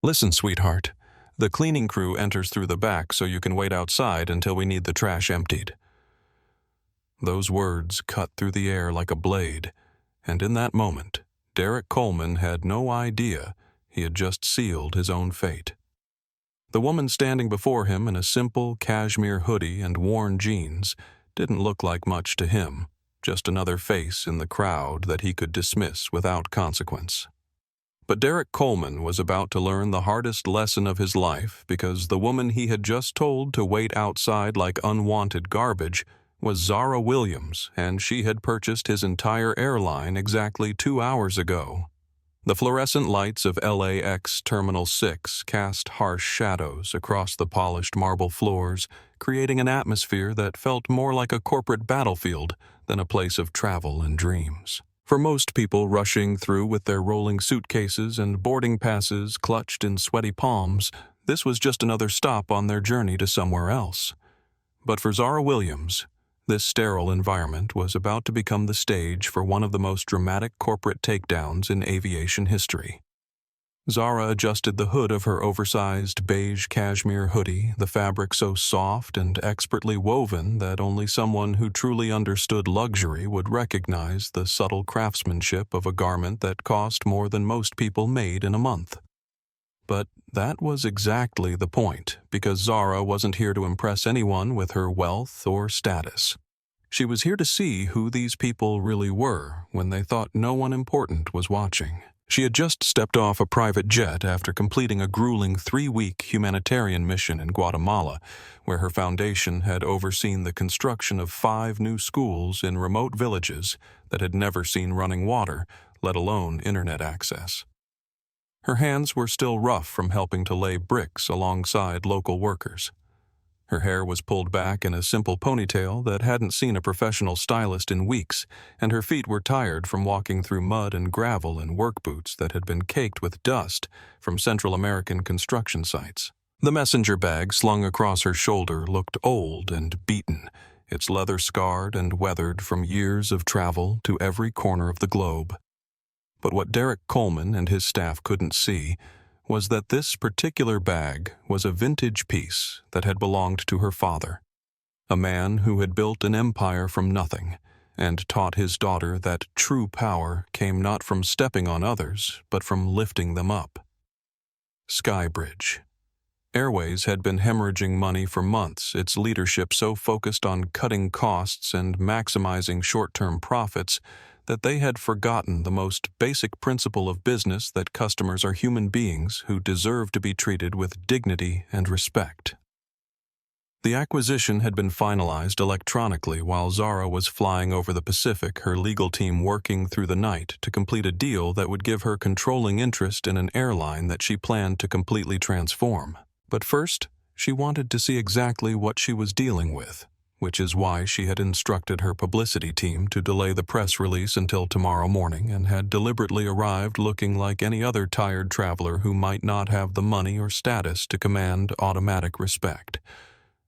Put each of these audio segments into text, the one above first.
Listen, sweetheart. The cleaning crew enters through the back so you can wait outside until we need the trash emptied. Those words cut through the air like a blade, and in that moment, Derek Coleman had no idea he had just sealed his own fate. The woman standing before him in a simple cashmere hoodie and worn jeans didn't look like much to him, just another face in the crowd that he could dismiss without consequence. But Derek Coleman was about to learn the hardest lesson of his life because the woman he had just told to wait outside like unwanted garbage was Zara Williams, and she had purchased his entire airline exactly 2 hours ago. The fluorescent lights of LAX Terminal 6 cast harsh shadows across the polished marble floors, creating an atmosphere that felt more like a corporate battlefield than a place of travel and dreams. For most people rushing through with their rolling suitcases and boarding passes clutched in sweaty palms, this was just another stop on their journey to somewhere else. But for Zara Williams, this sterile environment was about to become the stage for one of the most dramatic corporate takedowns in aviation history. Zara adjusted the hood of her oversized beige cashmere hoodie, the fabric so soft and expertly woven that only someone who truly understood luxury would recognize the subtle craftsmanship of a garment that cost more than most people made in a month. But that was exactly the point, because Zara wasn't here to impress anyone with her wealth or status. She was here to see who these people really were when they thought no one important was watching. She had just stepped off a private jet after completing a grueling 3-week humanitarian mission in Guatemala, where her foundation had overseen the construction of 5 new schools in remote villages that had never seen running water, let alone internet access. Her hands were still rough from helping to lay bricks alongside local workers. Her hair was pulled back in a simple ponytail that hadn't seen a professional stylist in weeks, and her feet were tired from walking through mud and gravel in work boots that had been caked with dust from Central American construction sites. The messenger bag slung across her shoulder looked old and beaten, its leather scarred and weathered from years of travel to every corner of the globe. But what Derek Coleman and his staff couldn't see was that this particular bag was a vintage piece that had belonged to her father, a man who had built an empire from nothing and taught his daughter that true power came not from stepping on others, but from lifting them up. Skybridge. Airways had been hemorrhaging money for months, its leadership so focused on cutting costs and maximizing short-term profits that they had forgotten the most basic principle of business, that customers are human beings who deserve to be treated with dignity and respect. The acquisition had been finalized electronically while Zara was flying over the Pacific, her legal team working through the night to complete a deal that would give her controlling interest in an airline that she planned to completely transform. But first, she wanted to see exactly what she was dealing with, which is why she had instructed her publicity team to delay the press release until tomorrow morning and had deliberately arrived looking like any other tired traveler who might not have the money or status to command automatic respect.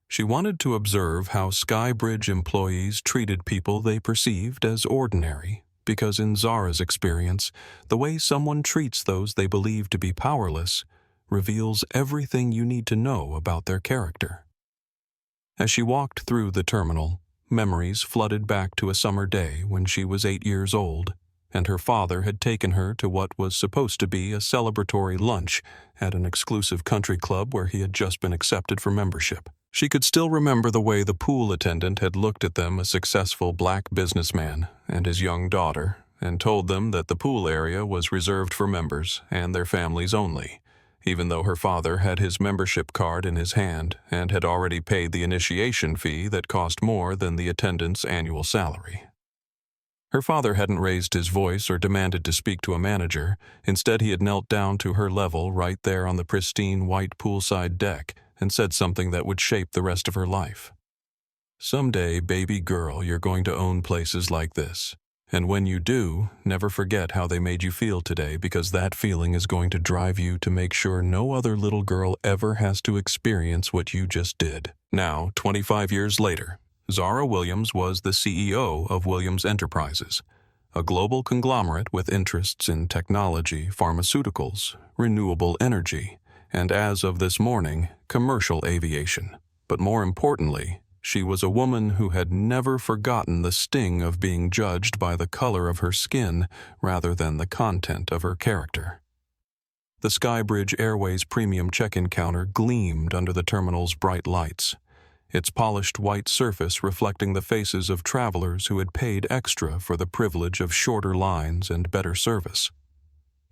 She wanted to observe how Skybridge employees treated people they perceived as ordinary, because in Zara's experience, the way someone treats those they believe to be powerless reveals everything you need to know about their character. As she walked through the terminal, memories flooded back to a summer day when she was 8 years old, and her father had taken her to what was supposed to be a celebratory lunch at an exclusive country club where he had just been accepted for membership. She could still remember the way the pool attendant had looked at them, a successful black businessman, and his young daughter, and told them that the pool area was reserved for members and their families only, even though her father had his membership card in his hand and had already paid the initiation fee that cost more than the attendant's annual salary. Her father hadn't raised his voice or demanded to speak to a manager. Instead, he had knelt down to her level right there on the pristine white poolside deck and said something that would shape the rest of her life. "Someday, baby girl, you're going to own places like this. And when you do, never forget how they made you feel today, because that feeling is going to drive you to make sure no other little girl ever has to experience what you just did." Now, 25 years later, Zara Williams was the CEO of Williams Enterprises, a global conglomerate with interests in technology, pharmaceuticals, renewable energy, and as of this morning, commercial aviation. But more importantly, she was a woman who had never forgotten the sting of being judged by the color of her skin rather than the content of her character. The Skybridge Airways premium check-in counter gleamed under the terminal's bright lights, its polished white surface reflecting the faces of travelers who had paid extra for the privilege of shorter lines and better service.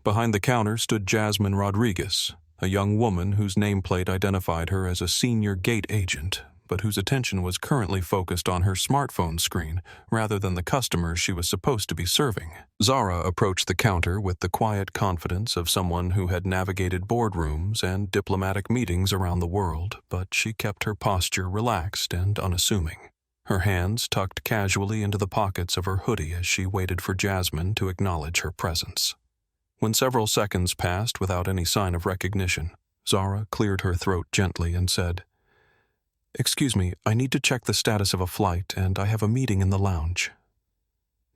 Behind the counter stood Jasmine Rodriguez, a young woman whose nameplate identified her as a senior gate agent, but whose attention was currently focused on her smartphone screen rather than the customers she was supposed to be serving. Zara approached the counter with the quiet confidence of someone who had navigated boardrooms and diplomatic meetings around the world, but she kept her posture relaxed and unassuming. Her hands tucked casually into the pockets of her hoodie as she waited for Jasmine to acknowledge her presence. When several seconds passed without any sign of recognition, Zara cleared her throat gently and said, "Excuse me, I need to check the status of a flight, and I have a meeting in the lounge."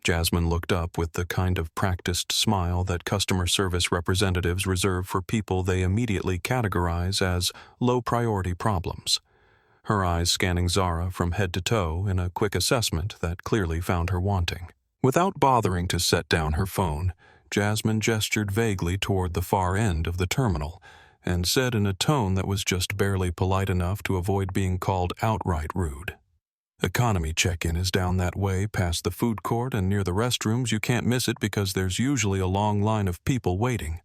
Jasmine looked up with the kind of practiced smile that customer service representatives reserve for people they immediately categorize as low-priority problems, her eyes scanning Zara from head to toe in a quick assessment that clearly found her wanting. Without bothering to set down her phone, Jasmine gestured vaguely toward the far end of the terminal, and said in a tone that was just barely polite enough to avoid being called outright rude, "Economy check-in is down that way past the food court and near the restrooms. You can't miss it because there's usually a long line of people waiting."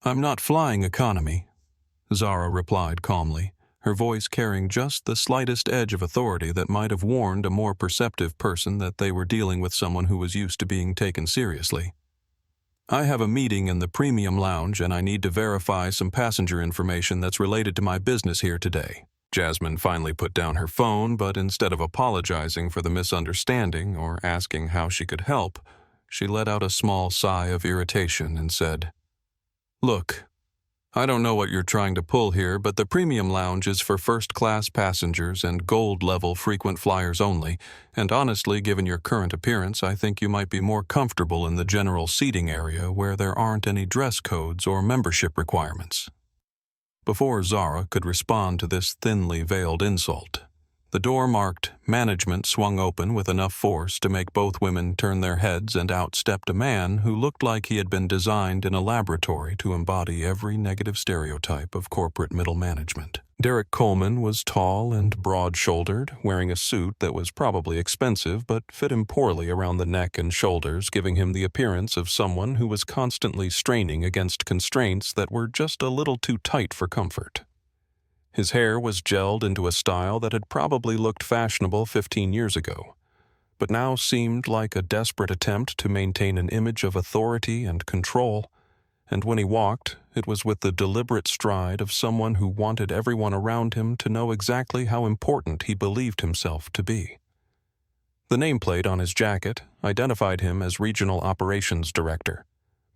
"I'm not flying economy," Zara replied calmly, her voice carrying just the slightest edge of authority that might have warned a more perceptive person that they were dealing with someone who was used to being taken seriously. "I have a meeting in the premium lounge and I need to verify some passenger information that's related to my business here today." Jasmine finally put down her phone, but instead of apologizing for the misunderstanding or asking how she could help, she let out a small sigh of irritation and said, "Look, I don't know what you're trying to pull here, but the premium lounge is for first-class passengers and gold-level frequent flyers only, and honestly, given your current appearance, I think you might be more comfortable in the general seating area where there aren't any dress codes or membership requirements." Before Zara could respond to this thinly veiled insult, the door marked "Management" swung open with enough force to make both women turn their heads, and out stepped a man who looked like he had been designed in a laboratory to embody every negative stereotype of corporate middle management. Derek Coleman was tall and broad-shouldered, wearing a suit that was probably expensive but fit him poorly around the neck and shoulders, giving him the appearance of someone who was constantly straining against constraints that were just a little too tight for comfort. His hair was gelled into a style that had probably looked fashionable 15 years ago, but now seemed like a desperate attempt to maintain an image of authority and control, and when he walked, it was with the deliberate stride of someone who wanted everyone around him to know exactly how important he believed himself to be. The nameplate on his jacket identified him as Regional Operations Director,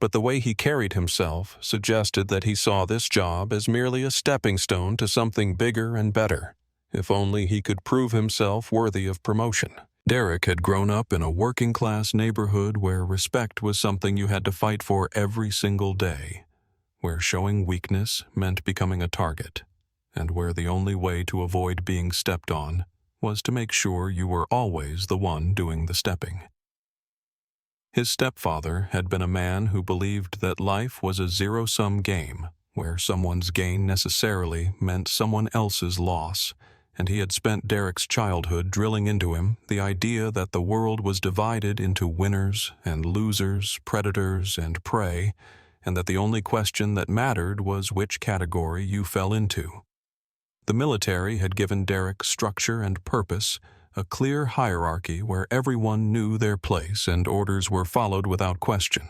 but the way he carried himself suggested that he saw this job as merely a stepping stone to something bigger and better, if only he could prove himself worthy of promotion. Derek had grown up in a working-class neighborhood where respect was something you had to fight for every single day, where showing weakness meant becoming a target, and where the only way to avoid being stepped on was to make sure you were always the one doing the stepping. His stepfather had been a man who believed that life was a zero-sum game, where someone's gain necessarily meant someone else's loss, and he had spent Derek's childhood drilling into him the idea that the world was divided into winners and losers, predators and prey, and that the only question that mattered was which category you fell into. The military had given Derek structure and purpose, a clear hierarchy where everyone knew their place and orders were followed without question.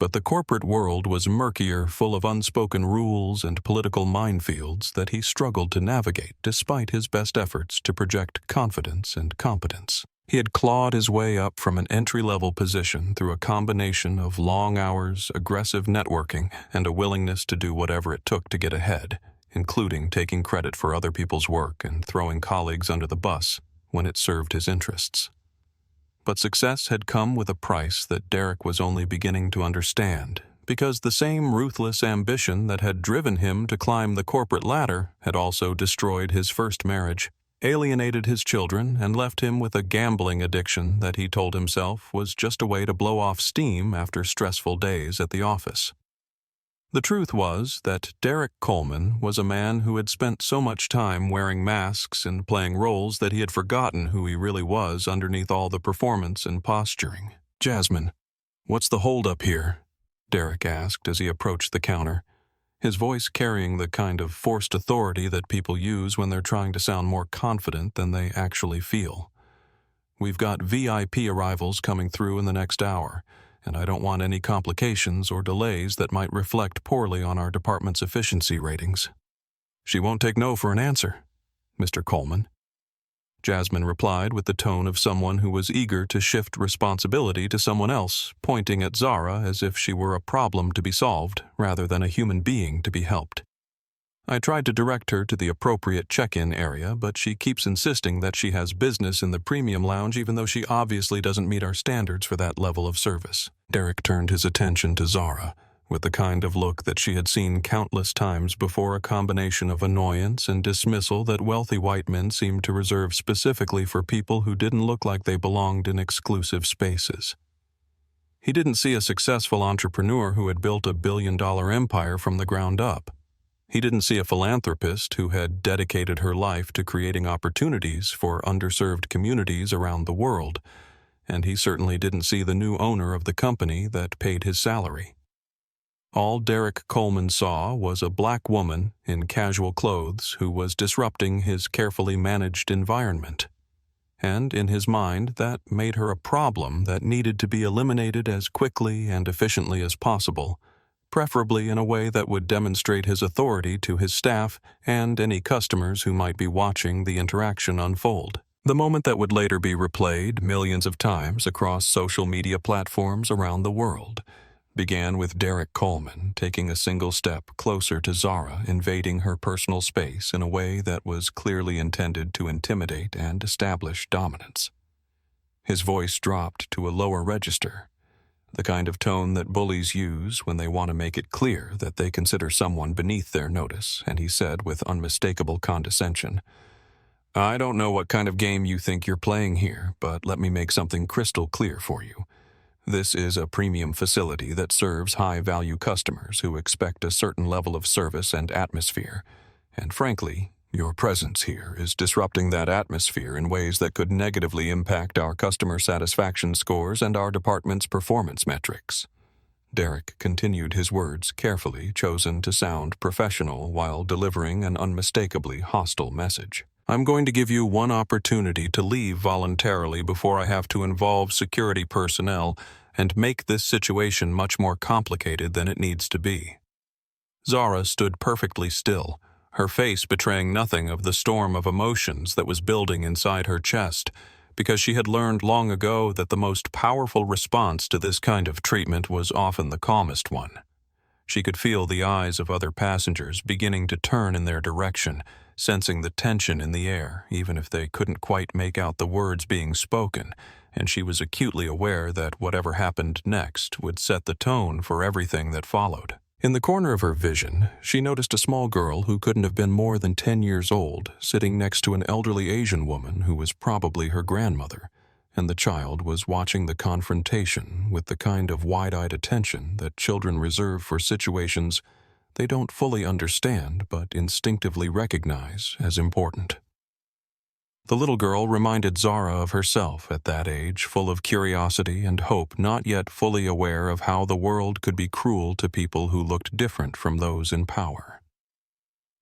But the corporate world was murkier, full of unspoken rules and political minefields that he struggled to navigate despite his best efforts to project confidence and competence. He had clawed his way up from an entry-level position through a combination of long hours, aggressive networking, and a willingness to do whatever it took to get ahead, including taking credit for other people's work and throwing colleagues under the bus when it served his interests. But success had come with a price that Derek was only beginning to understand, because the same ruthless ambition that had driven him to climb the corporate ladder had also destroyed his first marriage, alienated his children, and left him with a gambling addiction that he told himself was just a way to blow off steam after stressful days at the office. The truth was that Derek Coleman was a man who had spent so much time wearing masks and playing roles that he had forgotten who he really was underneath all the performance and posturing. "Jasmine, what's the holdup here?" Derek asked as he approached the counter, his voice carrying the kind of forced authority that people use when they're trying to sound more confident than they actually feel. "We've got VIP arrivals coming through in the next hour, and I don't want any complications or delays that might reflect poorly on our department's efficiency ratings." "She won't take no for an answer, Mr. Coleman," Jasmine replied with the tone of someone who was eager to shift responsibility to someone else, pointing at Zara as if she were a problem to be solved rather than a human being to be helped. I tried to direct her to the appropriate check-in area, but she keeps insisting that she has business in the premium lounge even though she obviously doesn't meet our standards for that level of service. Derek turned his attention to Zara, with the kind of look that she had seen countless times before, a combination of annoyance and dismissal that wealthy white men seemed to reserve specifically for people who didn't look like they belonged in exclusive spaces. He didn't see a successful entrepreneur who had built a billion-dollar empire from the ground up. He didn't see a philanthropist who had dedicated her life to creating opportunities for underserved communities around the world, and he certainly didn't see the new owner of the company that paid his salary. All Derek Coleman saw was a black woman in casual clothes who was disrupting his carefully managed environment. And in his mind, that made her a problem that needed to be eliminated as quickly and efficiently as possible, preferably in a way that would demonstrate his authority to his staff and any customers who might be watching the interaction unfold. The moment that would later be replayed millions of times across social media platforms around the world began with Derek Coleman taking a single step closer to Zara, invading her personal space in a way that was clearly intended to intimidate and establish dominance. His voice dropped to a lower register, the kind of tone that bullies use when they want to make it clear that they consider someone beneath their notice, and he said with unmistakable condescension, "I don't know what kind of game you think you're playing here, but let me make something crystal clear for you. This is a premium facility that serves high-value customers who expect a certain level of service and atmosphere, and frankly, your presence here is disrupting that atmosphere in ways that could negatively impact our customer satisfaction scores and our department's performance metrics." Derek continued his words carefully, chosen to sound professional while delivering an unmistakably hostile message. "I'm going to give you one opportunity to leave voluntarily before I have to involve security personnel and make this situation much more complicated than it needs to be." Zara stood perfectly still, her face betraying nothing of the storm of emotions that was building inside her chest, because she had learned long ago that the most powerful response to this kind of treatment was often the calmest one. She could feel the eyes of other passengers beginning to turn in their direction, sensing the tension in the air, even if they couldn't quite make out the words being spoken, and she was acutely aware that whatever happened next would set the tone for everything that followed. In the corner of her vision, she noticed a small girl who couldn't have been more than 10 years old, sitting next to an elderly Asian woman who was probably her grandmother, and the child was watching the confrontation with the kind of wide-eyed attention that children reserve for situations they don't fully understand but instinctively recognize as important. The little girl reminded Zara of herself at that age, full of curiosity and hope, not yet fully aware of how the world could be cruel to people who looked different from those in power.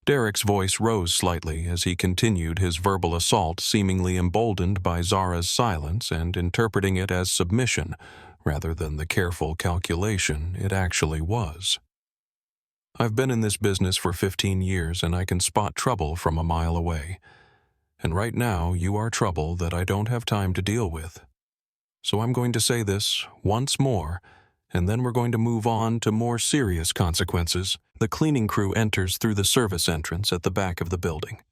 Derek's voice rose slightly as he continued his verbal assault, seemingly emboldened by Zara's silence and interpreting it as submission rather than the careful calculation it actually was. "I've been in this business for 15 years and I can spot trouble from a mile away. And right now, you are trouble that I don't have time to deal with. So I'm going to say this once more, and then we're going to move on to more serious consequences." The cleaning crew enters through the service entrance at the back of the building.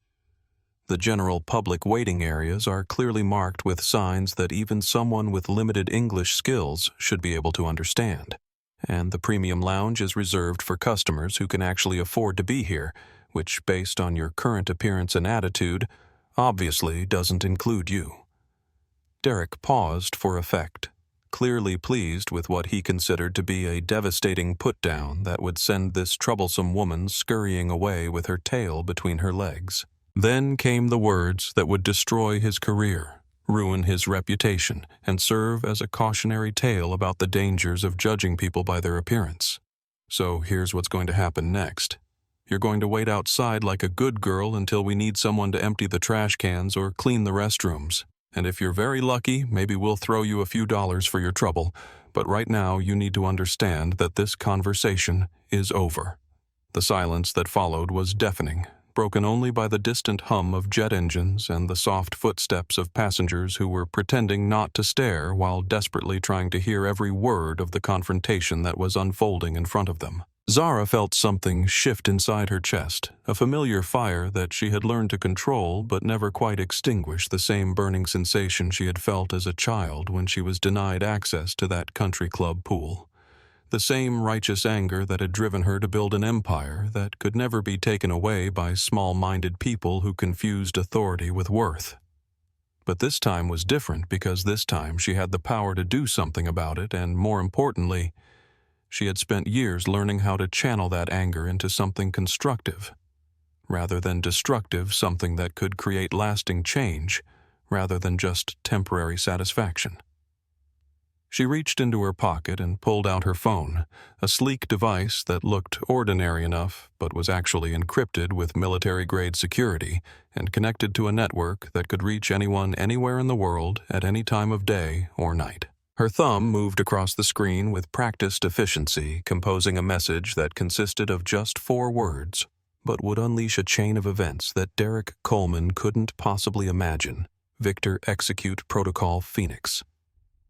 The general public waiting areas are clearly marked with signs that even someone with limited English skills should be able to understand. And the premium lounge is reserved for customers who can actually afford to be here, which, based on your current appearance and attitude, obviously doesn't include you." Derek paused for effect, clearly pleased with what he considered to be a devastating put-down that would send this troublesome woman scurrying away with her tail between her legs. Then came the words that would destroy his career, ruin his reputation, and serve as a cautionary tale about the dangers of judging people by their appearance. "So here's what's going to happen next. You're going to wait outside like a good girl until we need someone to empty the trash cans or clean the restrooms. And if you're very lucky, maybe we'll throw you a few dollars for your trouble, but right now you need to understand that this conversation is over." The silence that followed was deafening, broken only by the distant hum of jet engines and the soft footsteps of passengers who were pretending not to stare while desperately trying to hear every word of the confrontation that was unfolding in front of them. Zara felt something shift inside her chest, a familiar fire that she had learned to control but never quite extinguish the same burning sensation she had felt as a child when she was denied access to that country club pool. The same righteous anger that had driven her to build an empire that could never be taken away by small-minded people who confused authority with worth. But this time was different because this time she had the power to do something about it, and more importantly, she had spent years learning how to channel that anger into something constructive, rather than destructive, something that could create lasting change, rather than just temporary satisfaction. She reached into her pocket and pulled out her phone, a sleek device that looked ordinary enough but was actually encrypted with military-grade security and connected to a network that could reach anyone anywhere in the world at any time of day or night. Her thumb moved across the screen with practiced efficiency, composing a message that consisted of just 4 words, but would unleash a chain of events that Derek Coleman couldn't possibly imagine. "Victor Execute Protocol Phoenix."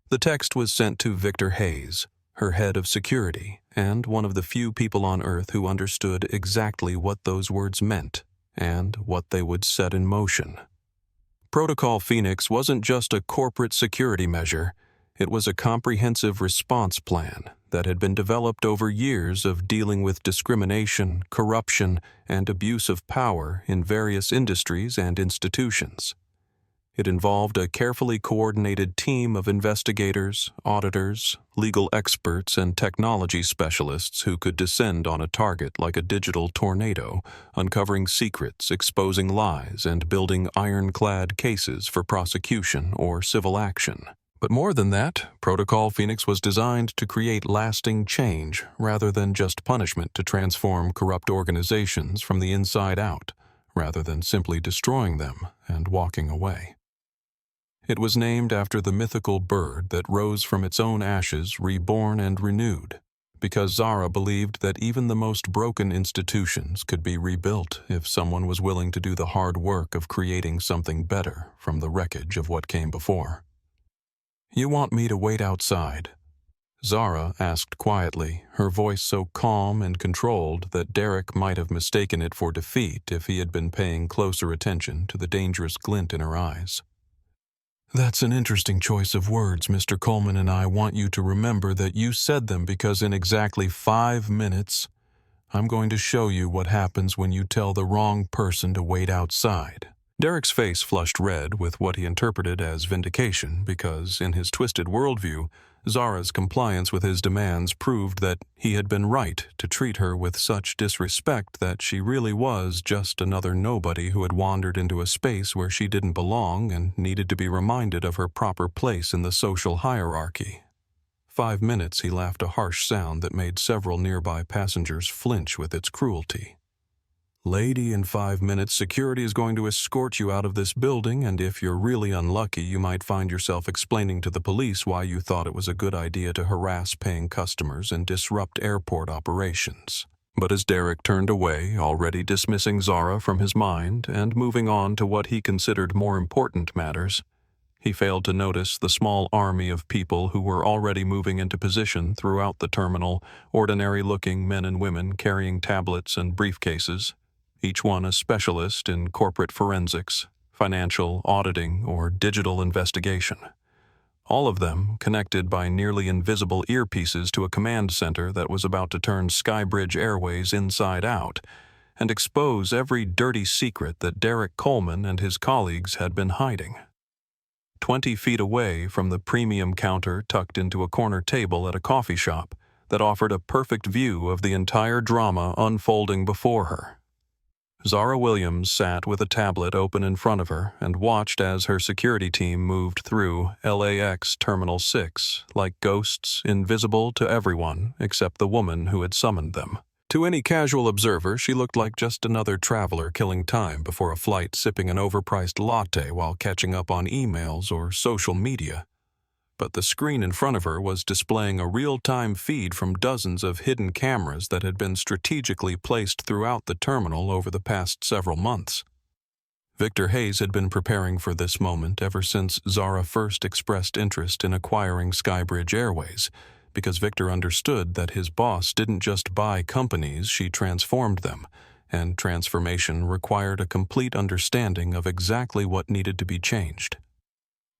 The text was sent to Victor Hayes, her head of security, and one of the few people on Earth who understood exactly what those words meant and what they would set in motion. Protocol Phoenix wasn't just a corporate security measure. It was a comprehensive response plan that had been developed over years of dealing with discrimination, corruption, and abuse of power in various industries and institutions. It involved a carefully coordinated team of investigators, auditors, legal experts, and technology specialists who could descend on a target like a digital tornado, uncovering secrets, exposing lies, and building ironclad cases for prosecution or civil action. But more than that, Protocol Phoenix was designed to create lasting change rather than just punishment, to transform corrupt organizations from the inside out, rather than simply destroying them and walking away. It was named after the mythical bird that rose from its own ashes, reborn and renewed, because Zara believed that even the most broken institutions could be rebuilt if someone was willing to do the hard work of creating something better from the wreckage of what came before. "You want me to wait outside?" Zara asked quietly, her voice so calm and controlled that Derek might have mistaken it for defeat if he had been paying closer attention to the dangerous glint in her eyes. "That's an interesting choice of words, Mr. Coleman, and I want you to remember that you said them because in exactly 5 minutes, I'm going to show you what happens when you tell the wrong person to wait outside." Derek's face flushed red with what he interpreted as vindication because, in his twisted worldview, Zara's compliance with his demands proved that he had been right to treat her with such disrespect that she really was just another nobody who had wandered into a space where she didn't belong and needed to be reminded of her proper place in the social hierarchy. 5 minutes, he laughed a harsh sound that made several nearby passengers flinch with its cruelty. "Lady, in 5 minutes, security is going to escort you out of this building, and if you're really unlucky, you might find yourself explaining to the police why you thought it was a good idea to harass paying customers and disrupt airport operations." But as Derek turned away, already dismissing Zara from his mind and moving on to what he considered more important matters, he failed to notice the small army of people who were already moving into position throughout the terminal, ordinary-looking men and women carrying tablets and briefcases, each one a specialist in corporate forensics, financial auditing, or digital investigation. all of them connected by nearly invisible earpieces to a command center that was about to turn Skybridge Airways inside out and expose every dirty secret that Derek Coleman and his colleagues had been hiding. 20 feet away from the premium counter tucked into a corner table at a coffee shop that offered a perfect view of the entire drama unfolding before her, Zara Williams sat with a tablet open in front of her and watched as her security team moved through LAX Terminal 6 like ghosts invisible to everyone except the woman who had summoned them. To any casual observer, she looked like just another traveler killing time before a flight, sipping an overpriced latte while catching up on emails or social media. But the screen in front of her was displaying a real-time feed from dozens of hidden cameras that had been strategically placed throughout the terminal over the past several months. Victor Hayes had been preparing for this moment ever since Zara first expressed interest in acquiring Skybridge Airways, because Victor understood that his boss didn't just buy companies, she transformed them, and transformation required a complete understanding of exactly what needed to be changed.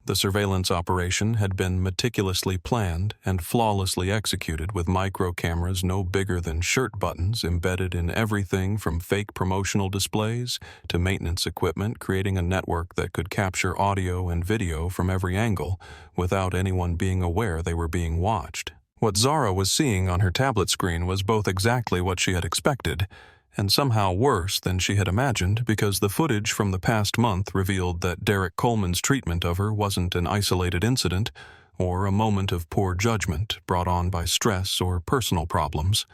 The surveillance operation had been meticulously planned and flawlessly executed with micro cameras no bigger than shirt buttons embedded in everything from fake promotional displays to maintenance equipment, creating a network that could capture audio and video from every angle without anyone being aware they were being watched. What Zara was seeing on her tablet screen was both exactly what she had expected and somehow worse than she had imagined, because the footage from the past month revealed that Derek Coleman's treatment of her wasn't an isolated incident or a moment of poor judgment brought on by stress or personal problems,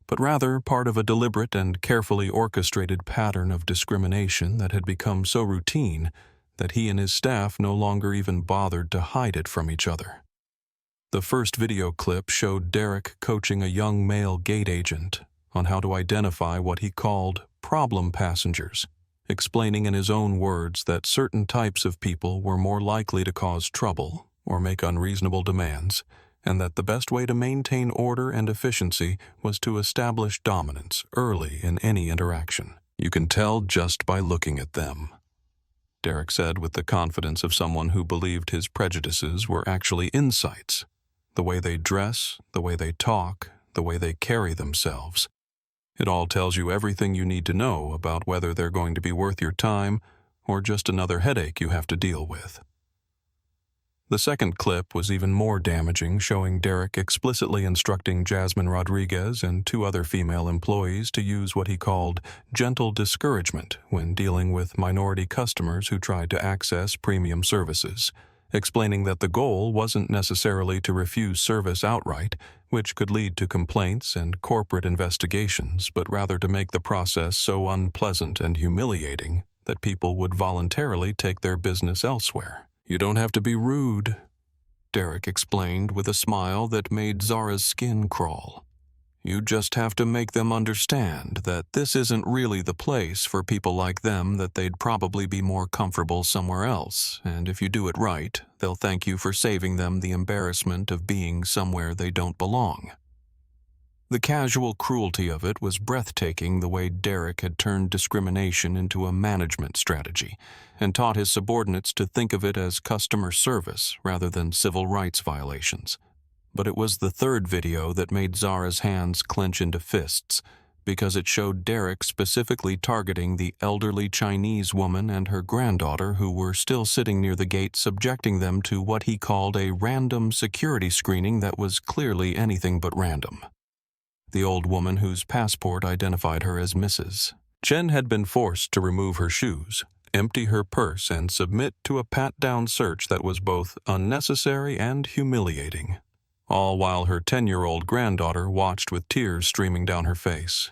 but rather part of a deliberate and carefully orchestrated pattern of discrimination that had become so routine that he and his staff no longer even bothered to hide it from each other. The first video clip showed Derek coaching a young male gate agent on how to identify what he called problem passengers, explaining in his own words that certain types of people were more likely to cause trouble or make unreasonable demands, and that the best way to maintain order and efficiency was to establish dominance early in any interaction. "You can tell just by looking at them," Derek said with the confidence of someone who believed his prejudices were actually insights. "The way they dress, the way they talk, the way they carry themselves. It all tells you everything you need to know about whether they're going to be worth your time or just another headache you have to deal with." The second clip was even more damaging, showing Derek explicitly instructing Jasmine Rodriguez and 2 other female employees to use what he called gentle discouragement when dealing with minority customers who tried to access premium services, explaining that the goal wasn't necessarily to refuse service outright, which could lead to complaints and corporate investigations, but rather to make the process so unpleasant and humiliating that people would voluntarily take their business elsewhere. "You don't have to be rude," Derek explained with a smile that made Zara's skin crawl. "You just have to make them understand that this isn't really the place for people like them, that they'd probably be more comfortable somewhere else, and if you do it right, they'll thank you for saving them the embarrassment of being somewhere they don't belong." The casual cruelty of it was breathtaking, the way Derek had turned discrimination into a management strategy and taught his subordinates to think of it as customer service rather than civil rights violations. But it was the third video that made Zara's hands clench into fists, because it showed Derek specifically targeting the elderly Chinese woman and her granddaughter who were still sitting near the gate, subjecting them to what he called a random security screening that was clearly anything but random. The old woman, whose passport identified her as Mrs. Chen, had been forced to remove her shoes, empty her purse, and submit to a pat-down search that was both unnecessary and humiliating, all while her 10-year-old granddaughter watched with tears streaming down her face.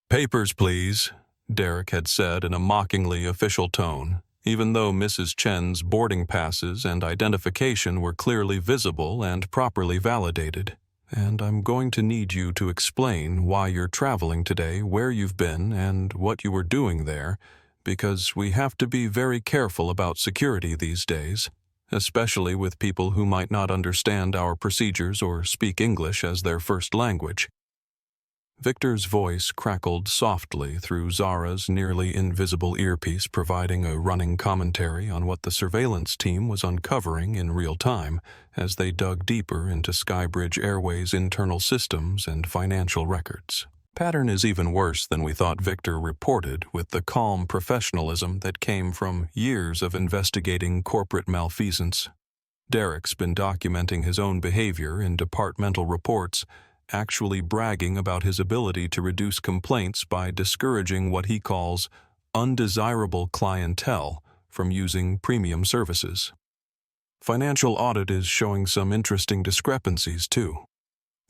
"Papers, please," Derek had said in a mockingly official tone, even though Mrs. Chen's boarding passes and identification were clearly visible and properly validated. "And I'm going to need you to explain why you're traveling today, where you've been, and what you were doing there, because we have to be very careful about security these days, especially with people who might not understand our procedures or speak English as their first language." Victor's voice crackled softly through Zara's nearly invisible earpiece, providing a running commentary on what the surveillance team was uncovering in real time as they dug deeper into Skybridge Airways' internal systems and financial records. Pattern is even worse than we thought, Victor reported, with the calm professionalism that came from years of investigating corporate malfeasance. Derek's been documenting his own behavior in departmental reports, actually bragging about his ability to reduce complaints by discouraging what he calls undesirable clientele from using premium services. Financial audit is showing some interesting discrepancies, too.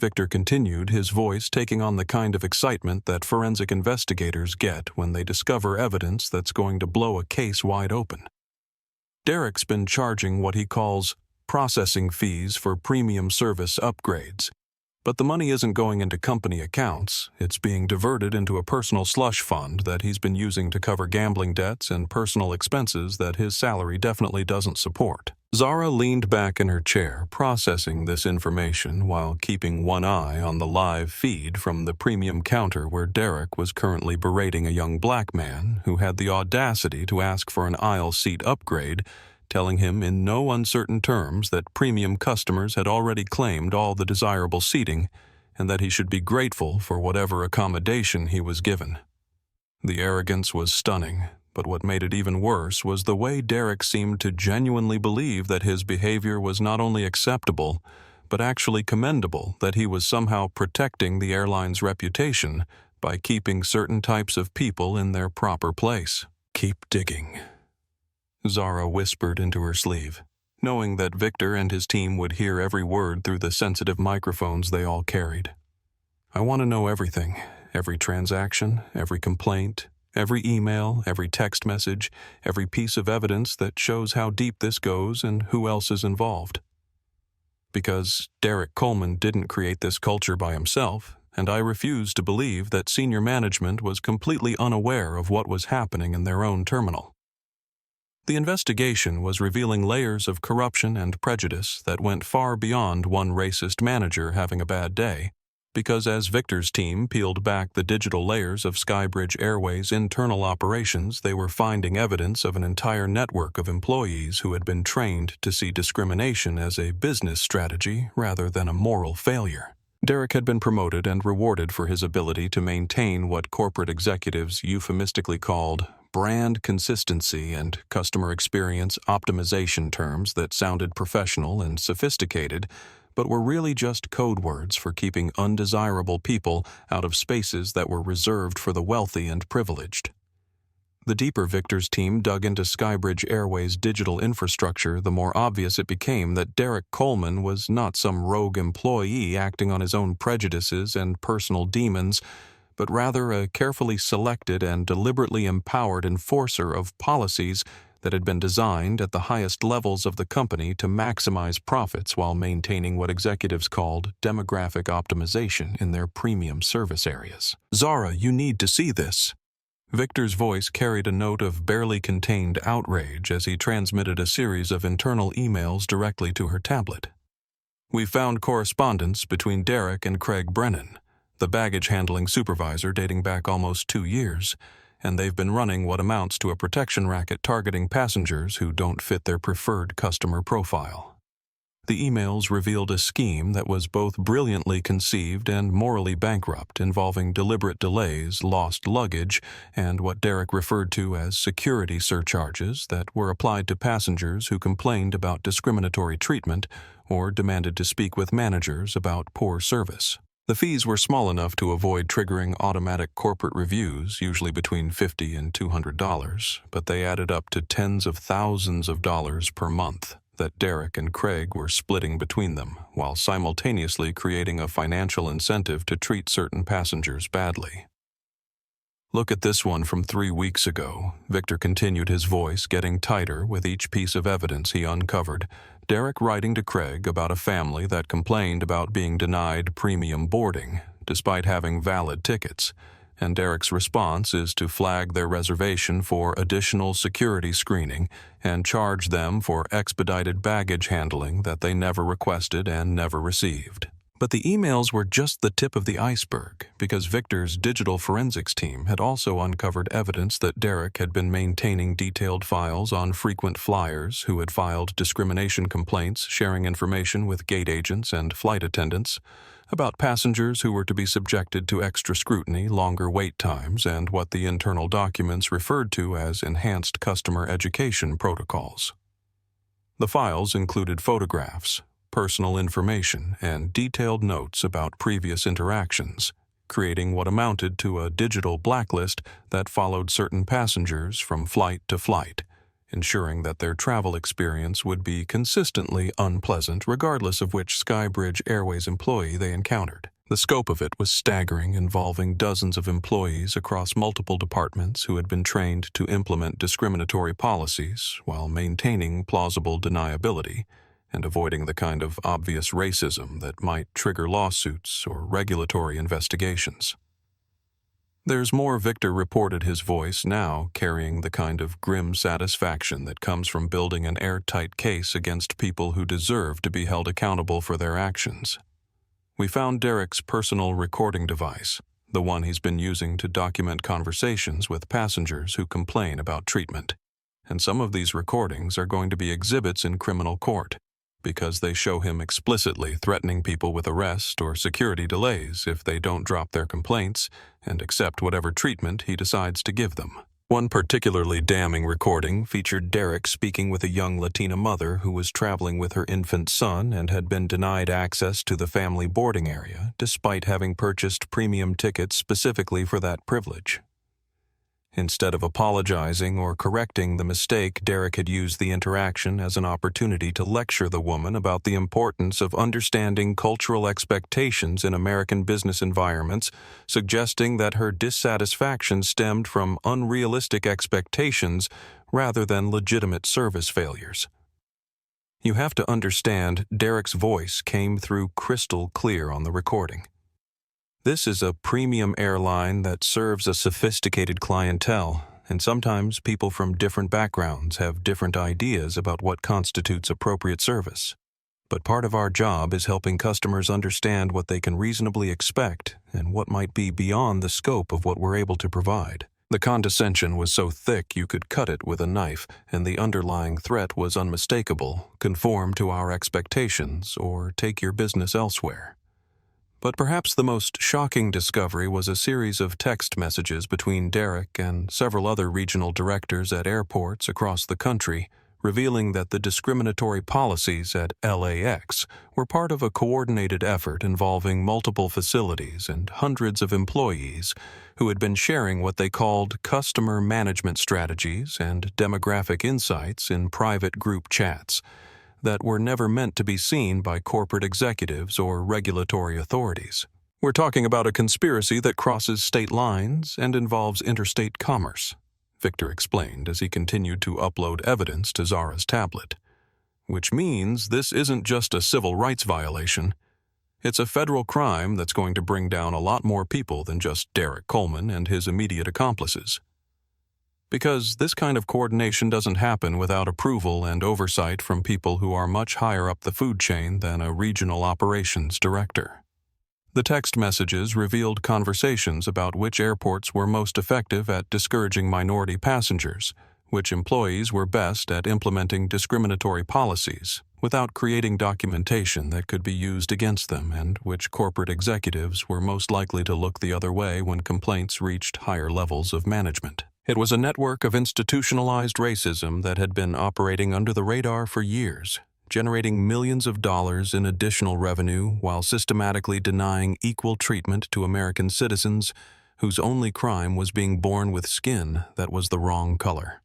Victor continued, his voice taking on the kind of excitement that forensic investigators get when they discover evidence that's going to blow a case wide open. Derek's been charging what he calls processing fees for premium service upgrades. But the money isn't going into company accounts. It's being diverted into a personal slush fund that he's been using to cover gambling debts and personal expenses that his salary definitely doesn't support. Zara leaned back in her chair, processing this information while keeping one eye on the live feed from the premium counter where Derek was currently berating a young black man who had the audacity to ask for an aisle seat upgrade, telling him in no uncertain terms that premium customers had already claimed all the desirable seating and that he should be grateful for whatever accommodation he was given. The arrogance was stunning, but what made it even worse was the way Derek seemed to genuinely believe that his behavior was not only acceptable, but actually commendable, that he was somehow protecting the airline's reputation by keeping certain types of people in their proper place. "Keep digging," Zara whispered into her sleeve, knowing that Victor and his team would hear every word through the sensitive microphones they all carried. "I want to know everything, every transaction, every complaint, every email, every text message, every piece of evidence that shows how deep this goes and who else is involved. Because Derek Coleman didn't create this culture by himself, and I refuse to believe that senior management was completely unaware of what was happening in their own terminal." The investigation was revealing layers of corruption and prejudice that went far beyond one racist manager having a bad day, because as Victor's team peeled back the digital layers of Skybridge Airways' internal operations, they were finding evidence of an entire network of employees who had been trained to see discrimination as a business strategy rather than a moral failure. Derek had been promoted and rewarded for his ability to maintain what corporate executives euphemistically called brand consistency and customer experience optimization, terms that sounded professional and sophisticated, but were really just code words for keeping undesirable people out of spaces that were reserved for the wealthy and privileged. The deeper Victor's team dug into Skybridge Airways' digital infrastructure, the more obvious it became that Derek Coleman was not some rogue employee acting on his own prejudices and personal demons, but rather a carefully selected and deliberately empowered enforcer of policies that had been designed at the highest levels of the company to maximize profits while maintaining what executives called demographic optimization in their premium service areas. "Zara, you need to see this." Victor's voice carried a note of barely contained outrage as he transmitted a series of internal emails directly to her tablet. "We found correspondence between Derek and Craig Brennan, the baggage handling supervisor, dating back almost 2 years, and they've been running what amounts to a protection racket targeting passengers who don't fit their preferred customer profile." The emails revealed a scheme that was both brilliantly conceived and morally bankrupt, involving deliberate delays, lost luggage, and what Derek referred to as security surcharges that were applied to passengers who complained about discriminatory treatment or demanded to speak with managers about poor service. The fees were small enough to avoid triggering automatic corporate reviews, usually between $50 and $200, but they added up to tens of thousands of dollars per month that Derek and Craig were splitting between them, while simultaneously creating a financial incentive to treat certain passengers badly. "Look at this one from 3 weeks ago," Victor continued, his voice getting tighter with each piece of evidence he uncovered. Derek writing to Craig about a family that complained about being denied premium boarding, despite having valid tickets, and Derek's response is to flag their reservation for additional security screening and charge them for expedited baggage handling that they never requested and never received. But the emails were just the tip of the iceberg, because Victor's digital forensics team had also uncovered evidence that Derek had been maintaining detailed files on frequent flyers who had filed discrimination complaints, sharing information with gate agents and flight attendants about passengers who were to be subjected to extra scrutiny, longer wait times, and what the internal documents referred to as enhanced customer education protocols. The files included photographs, personal information, and detailed notes about previous interactions, creating what amounted to a digital blacklist that followed certain passengers from flight to flight, ensuring that their travel experience would be consistently unpleasant regardless of which Skybridge Airways employee they encountered. The scope of it was staggering, involving dozens of employees across multiple departments who had been trained to implement discriminatory policies while maintaining plausible deniability and avoiding the kind of obvious racism that might trigger lawsuits or regulatory investigations. There's more. Victor reported, his voice now carrying the kind of grim satisfaction that comes from building an airtight case against people who deserve to be held accountable for their actions. We found Derek's personal recording device, the one he's been using to document conversations with passengers who complain about treatment. And some of these recordings are going to be exhibits in criminal court, because they show him explicitly threatening people with arrest or security delays if they don't drop their complaints and accept whatever treatment he decides to give them. One particularly damning recording featured Derek speaking with a young Latina mother who was traveling with her infant son and had been denied access to the family boarding area despite having purchased premium tickets specifically for that privilege. Instead of apologizing or correcting the mistake, Derek had used the interaction as an opportunity to lecture the woman about the importance of understanding cultural expectations in American business environments, suggesting that her dissatisfaction stemmed from unrealistic expectations rather than legitimate service failures. You have to understand, Derek's voice came through crystal clear on the recording. This is a premium airline that serves a sophisticated clientele, and sometimes people from different backgrounds have different ideas about what constitutes appropriate service. But part of our job is helping customers understand what they can reasonably expect and what might be beyond the scope of what we're able to provide. The condescension was so thick you could cut it with a knife, and the underlying threat was unmistakable: conform to our expectations or take your business elsewhere. But perhaps the most shocking discovery was a series of text messages between Derek and several other regional directors at airports across the country, revealing that the discriminatory policies at LAX were part of a coordinated effort involving multiple facilities and hundreds of employees who had been sharing what they called customer management strategies and demographic insights in private group chats that were never meant to be seen by corporate executives or regulatory authorities. We're talking about a conspiracy that crosses state lines and involves interstate commerce, Victor explained as he continued to upload evidence to Zara's tablet. Which means this isn't just a civil rights violation. It's a federal crime that's going to bring down a lot more people than just Derek Coleman and his immediate accomplices. Because this kind of coordination doesn't happen without approval and oversight from people who are much higher up the food chain than a regional operations director. The text messages revealed conversations about which airports were most effective at discouraging minority passengers, which employees were best at implementing discriminatory policies without creating documentation that could be used against them, and which corporate executives were most likely to look the other way when complaints reached higher levels of management. It was a network of institutionalized racism that had been operating under the radar for years, generating millions of dollars in additional revenue while systematically denying equal treatment to American citizens whose only crime was being born with skin that was the wrong color.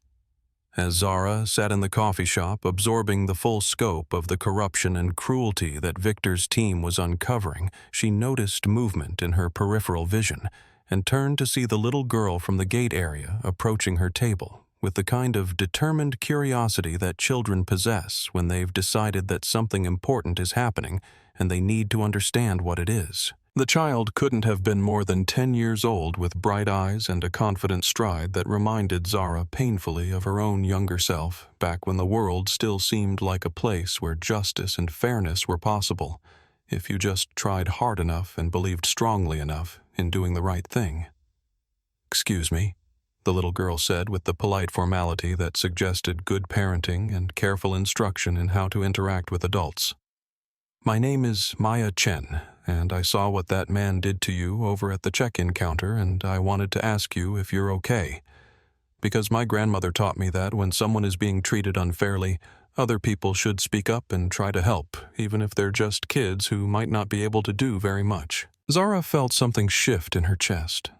As Zara sat in the coffee shop absorbing the full scope of the corruption and cruelty that Victor's team was uncovering, she noticed movement in her peripheral vision and turned to see the little girl from the gate area approaching her table with the kind of determined curiosity that children possess when they've decided that something important is happening and they need to understand what it is. The child couldn't have been more than 10 years old, with bright eyes and a confident stride that reminded Zara painfully of her own younger self back when the world still seemed like a place where justice and fairness were possible, if you just tried hard enough and believed strongly enough in doing the right thing. "Excuse me," the little girl said with the polite formality that suggested good parenting and careful instruction in how to interact with adults. "My name is Maya Chen, and I saw what that man did to you over at the check-in counter, and I wanted to ask you if you're okay. Because my grandmother taught me that when someone is being treated unfairly, other people should speak up and try to help, even if they're just kids who might not be able to do very much." Zara felt something shift in her chest,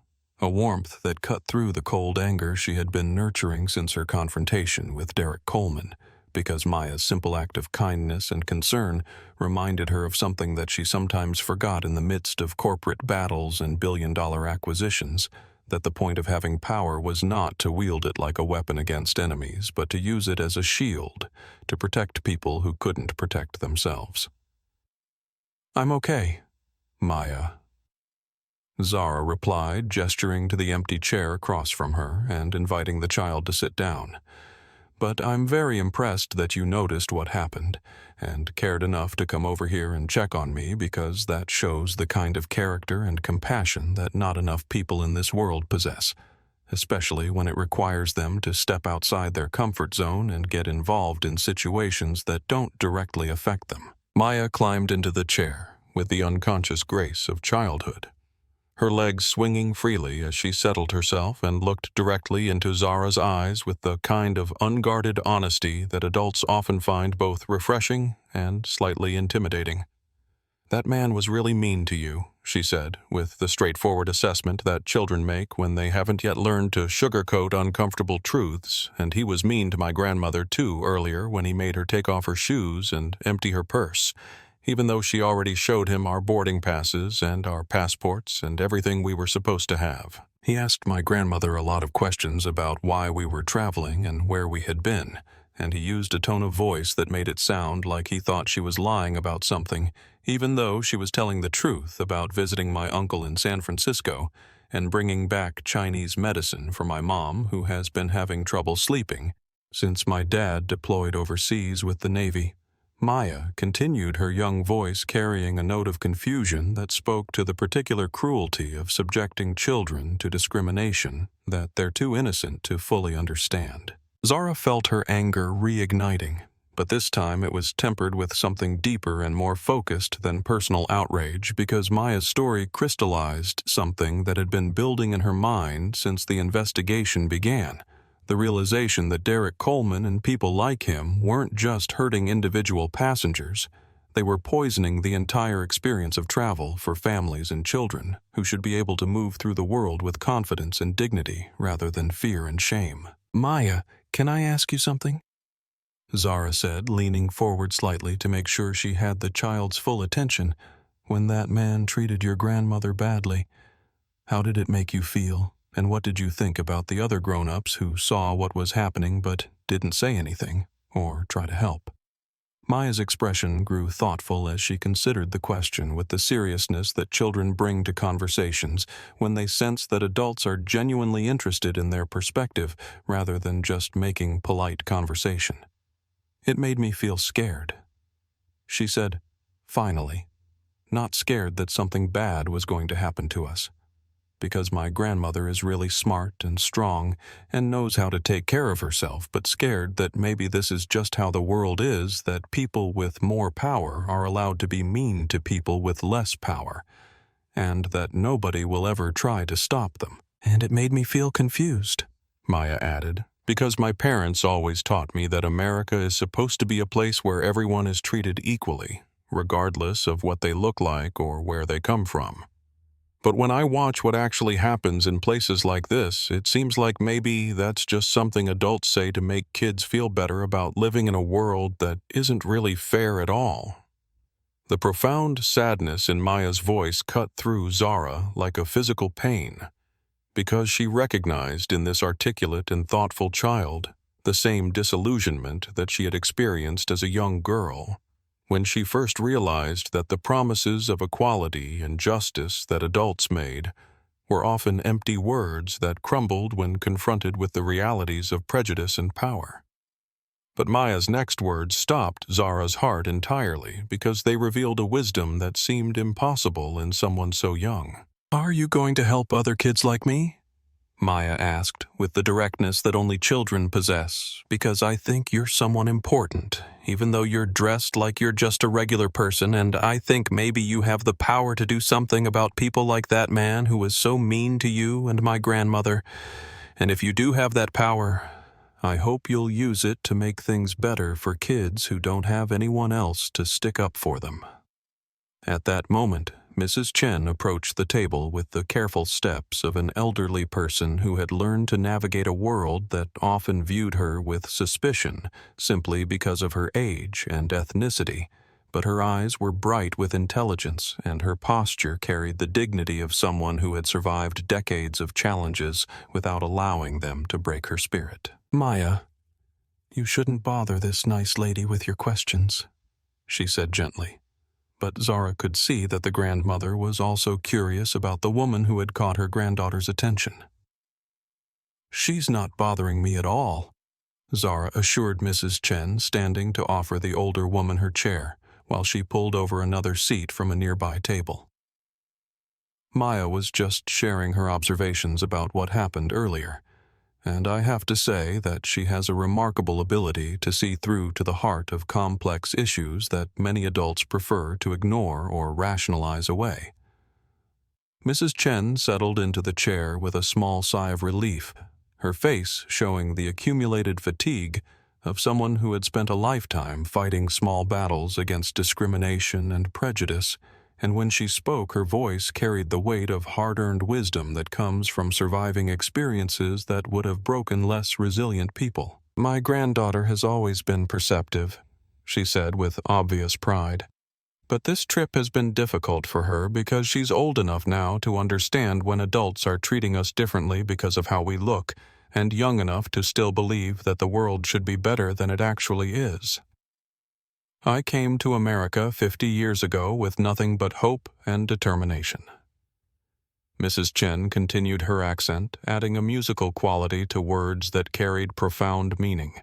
a warmth that cut through the cold anger she had been nurturing since her confrontation with Derek Coleman, because Maya's simple act of kindness and concern reminded her of something that she sometimes forgot in the midst of corporate battles and billion-dollar acquisitions, that the point of having power was not to wield it like a weapon against enemies, but to use it as a shield to protect people who couldn't protect themselves. "I'm okay, Maya," Zara replied, gesturing to the empty chair across from her and inviting the child to sit down. "But I'm very impressed that you noticed what happened and cared enough to come over here and check on me, because that shows the kind of character and compassion that not enough people in this world possess, especially when it requires them to step outside their comfort zone and get involved in situations that don't directly affect them." Maya climbed into the chair with the unconscious grace of childhood, her legs swinging freely as she settled herself and looked directly into Zara's eyes with the kind of unguarded honesty that adults often find both refreshing and slightly intimidating. "That man was really mean to you," she said, with the straightforward assessment that children make when they haven't yet learned to sugarcoat uncomfortable truths, "and he was mean to my grandmother too earlier when he made her take off her shoes and empty her purse, even though she already showed him our boarding passes and our passports and everything we were supposed to have. He asked my grandmother a lot of questions about why we were traveling and where we had been, and he used a tone of voice that made it sound like he thought she was lying about something, even though she was telling the truth about visiting my uncle in San Francisco and bringing back Chinese medicine for my mom, who has been having trouble sleeping since my dad deployed overseas with the Navy." Maya continued, her young voice carrying a note of confusion that spoke to the particular cruelty of subjecting children to discrimination that they're too innocent to fully understand. Zara felt her anger reigniting, but this time it was tempered with something deeper and more focused than personal outrage, because Maya's story crystallized something that had been building in her mind since the investigation began. The realization that Derek Coleman and people like him weren't just hurting individual passengers, they were poisoning the entire experience of travel for families and children who should be able to move through the world with confidence and dignity rather than fear and shame. "Maya, can I ask you something?" Zara said, leaning forward slightly to make sure she had the child's full attention. "When that man treated your grandmother badly, how did it make you feel? And what did you think about the other grown-ups who saw what was happening but didn't say anything or try to help?" Maya's expression grew thoughtful as she considered the question with the seriousness that children bring to conversations when they sense that adults are genuinely interested in their perspective rather than just making polite conversation. "It made me feel scared," she said, finally, not scared that something bad was going to happen to us, because my grandmother is really smart and strong and knows how to take care of herself, but scared that maybe this is just how the world is, that people with more power are allowed to be mean to people with less power, and that nobody will ever try to stop them. "And it made me feel confused," Maya added, "because my parents always taught me that America is supposed to be a place where everyone is treated equally, regardless of what they look like or where they come from. But when I watch what actually happens in places like this, it seems like maybe that's just something adults say to make kids feel better about living in a world that isn't really fair at all." The profound sadness in Maya's voice cut through Zara like a physical pain, because she recognized in this articulate and thoughtful child the same disillusionment that she had experienced as a young girl, when she first realized that the promises of equality and justice that adults made were often empty words that crumbled when confronted with the realities of prejudice and power. But Maya's next words stopped Zara's heart entirely because they revealed a wisdom that seemed impossible in someone so young. "Are you going to help other kids like me?" Maya asked, with the directness that only children possess, "because I think you're someone important, even though you're dressed like you're just a regular person, and I think maybe you have the power to do something about people like that man who was so mean to you and my grandmother. And if you do have that power, I hope you'll use it to make things better for kids who don't have anyone else to stick up for them." At that moment, Mrs. Chen approached the table with the careful steps of an elderly person who had learned to navigate a world that often viewed her with suspicion simply because of her age and ethnicity, but her eyes were bright with intelligence and her posture carried the dignity of someone who had survived decades of challenges without allowing them to break her spirit. "Maya, you shouldn't bother this nice lady with your questions," she said gently. But Zara could see that the grandmother was also curious about the woman who had caught her granddaughter's attention. "She's not bothering me at all," Zara assured Mrs. Chen, standing to offer the older woman her chair, while she pulled over another seat from a nearby table. Maya was just sharing her observations about what happened earlier, and I have to say that she has a remarkable ability to see through to the heart of complex issues that many adults prefer to ignore or rationalize away. Mrs. Chen settled into the chair with a small sigh of relief, her face showing the accumulated fatigue of someone who had spent a lifetime fighting small battles against discrimination and prejudice, and when she spoke, her voice carried the weight of hard-earned wisdom that comes from surviving experiences that would have broken less resilient people. "My granddaughter has always been perceptive," she said with obvious pride. "But this trip has been difficult for her because she's old enough now to understand when adults are treating us differently because of how we look, and young enough to still believe that the world should be better than it actually is. I came to America 50 years ago with nothing but hope and determination." Mrs. Chen continued her accent, adding a musical quality to words that carried profound meaning.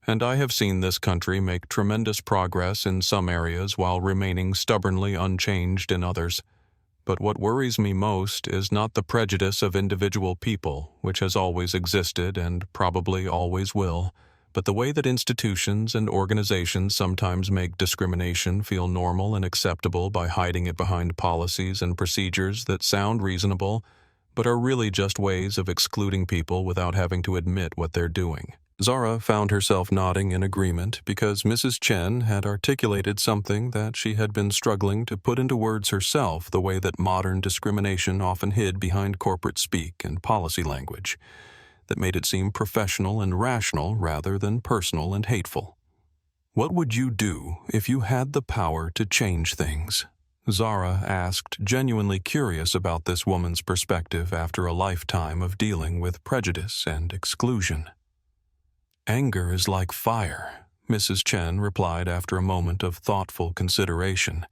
"And I have seen this country make tremendous progress in some areas while remaining stubbornly unchanged in others. But what worries me most is not the prejudice of individual people, which has always existed and probably always will, but the way that institutions and organizations sometimes make discrimination feel normal and acceptable by hiding it behind policies and procedures that sound reasonable, but are really just ways of excluding people without having to admit what they're doing." Zara found herself nodding in agreement because Mrs. Chen had articulated something that she had been struggling to put into words herself, the way that modern discrimination often hid behind corporate speak and policy language that made it seem professional and rational rather than personal and hateful. "What would you do if you had the power to change things?" Zara asked, genuinely curious about this woman's perspective after a lifetime of dealing with prejudice and exclusion. "Anger is like fire," Mrs. Chen replied after a moment of thoughtful consideration.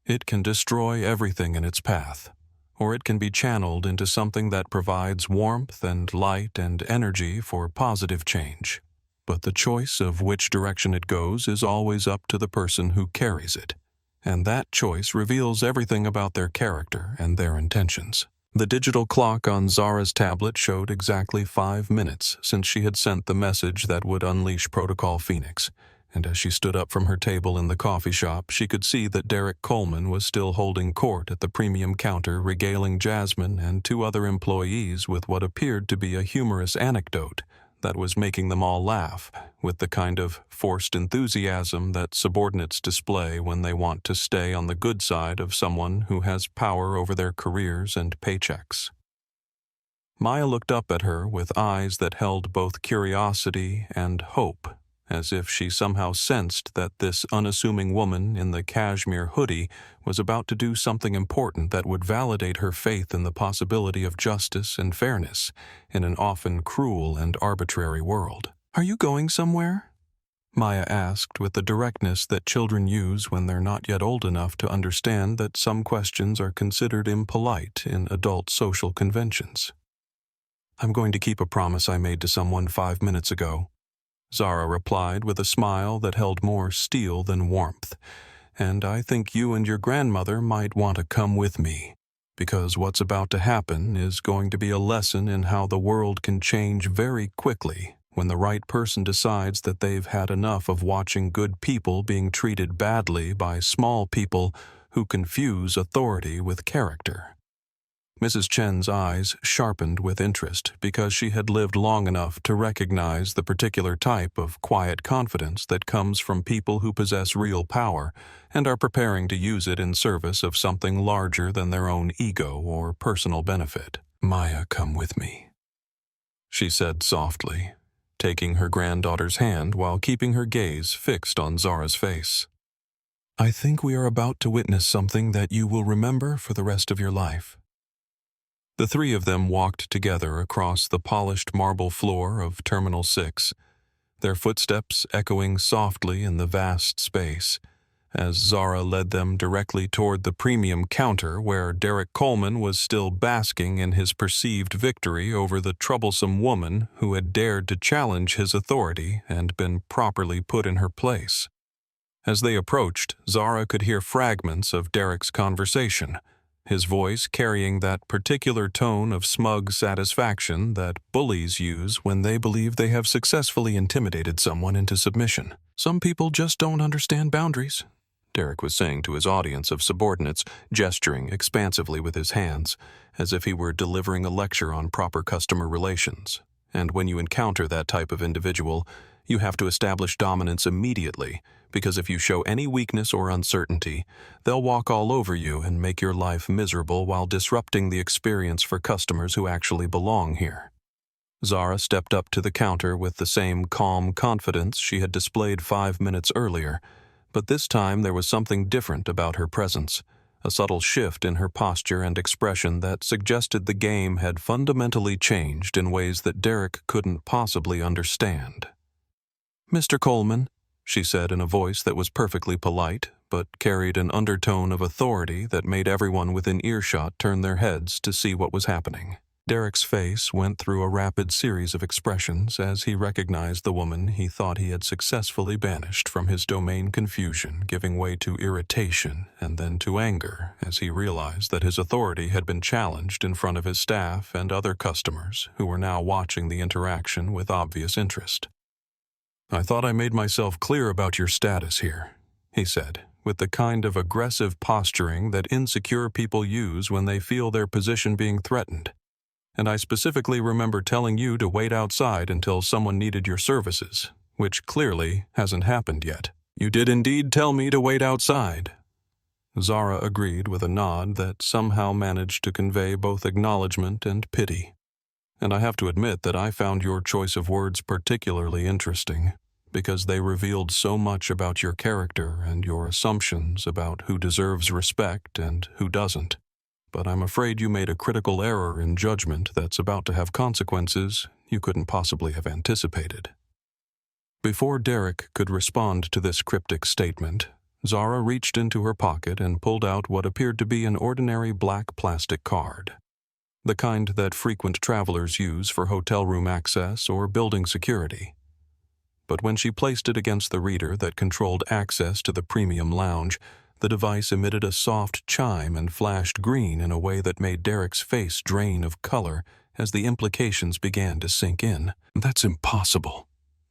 "It can destroy everything in its path, or it can be channeled into something that provides warmth and light and energy for positive change. But the choice of which direction it goes is always up to the person who carries it, and that choice reveals everything about their character and their intentions." The digital clock on Zara's tablet showed exactly 5 minutes since she had sent the message that would unleash Protocol Phoenix, and as she stood up from her table in the coffee shop, she could see that Derek Coleman was still holding court at the premium counter, regaling Jasmine and 2 other employees with what appeared to be a humorous anecdote that was making them all laugh, with the kind of forced enthusiasm that subordinates display when they want to stay on the good side of someone who has power over their careers and paychecks. Maya looked up at her with eyes that held both curiosity and hope, as if she somehow sensed that this unassuming woman in the cashmere hoodie was about to do something important that would validate her faith in the possibility of justice and fairness in an often cruel and arbitrary world. "Are you going somewhere?" Maya asked with the directness that children use when they're not yet old enough to understand that some questions are considered impolite in adult social conventions. "I'm going to keep a promise I made to someone 5 minutes ago," Zara replied with a smile that held more steel than warmth. "And I think you and your grandmother might want to come with me, because what's about to happen is going to be a lesson in how the world can change very quickly when the right person decides that they've had enough of watching good people being treated badly by small people who confuse authority with character." Mrs. Chen's eyes sharpened with interest because she had lived long enough to recognize the particular type of quiet confidence that comes from people who possess real power and are preparing to use it in service of something larger than their own ego or personal benefit. "Maya, come with me," she said softly, taking her granddaughter's hand while keeping her gaze fixed on Zara's face. "I think we are about to witness something that you will remember for the rest of your life." The three of them walked together across the polished marble floor of Terminal 6, their footsteps echoing softly in the vast space, as Zara led them directly toward the premium counter where Derek Coleman was still basking in his perceived victory over the troublesome woman who had dared to challenge his authority and been properly put in her place. As they approached, Zara could hear fragments of Derek's conversation, his voice carrying that particular tone of smug satisfaction that bullies use when they believe they have successfully intimidated someone into submission. "Some people just don't understand boundaries," Derek was saying to his audience of subordinates, gesturing expansively with his hands, as if he were delivering a lecture on proper customer relations. "And when you encounter that type of individual, you have to establish dominance immediately, because if you show any weakness or uncertainty, they'll walk all over you and make your life miserable while disrupting the experience for customers who actually belong here." Zara stepped up to the counter with the same calm confidence she had displayed 5 minutes earlier, but this time there was something different about her presence, a subtle shift in her posture and expression that suggested the game had fundamentally changed in ways that Derek couldn't possibly understand. "Mr. Coleman," she said in a voice that was perfectly polite, but carried an undertone of authority that made everyone within earshot turn their heads to see what was happening. Derek's face went through a rapid series of expressions as he recognized the woman he thought he had successfully banished from his domain, confusion giving way to irritation and then to anger as he realized that his authority had been challenged in front of his staff and other customers who were now watching the interaction with obvious interest. "I thought I made myself clear about your status here," he said, with the kind of aggressive posturing that insecure people use when they feel their position being threatened. "And I specifically remember telling you to wait outside until someone needed your services, which clearly hasn't happened yet." "You did indeed tell me to wait outside." Zara agreed with a nod that somehow managed to convey both acknowledgement and pity. "And I have to admit that I found your choice of words particularly interesting, because they revealed so much about your character and your assumptions about who deserves respect and who doesn't. But I'm afraid you made a critical error in judgment that's about to have consequences you couldn't possibly have anticipated." Before Derek could respond to this cryptic statement, Zara reached into her pocket and pulled out what appeared to be an ordinary black plastic card, the kind that frequent travelers use for hotel room access or building security. But when she placed it against the reader that controlled access to the premium lounge, the device emitted a soft chime and flashed green in a way that made Derek's face drain of color as the implications began to sink in. "That's impossible,"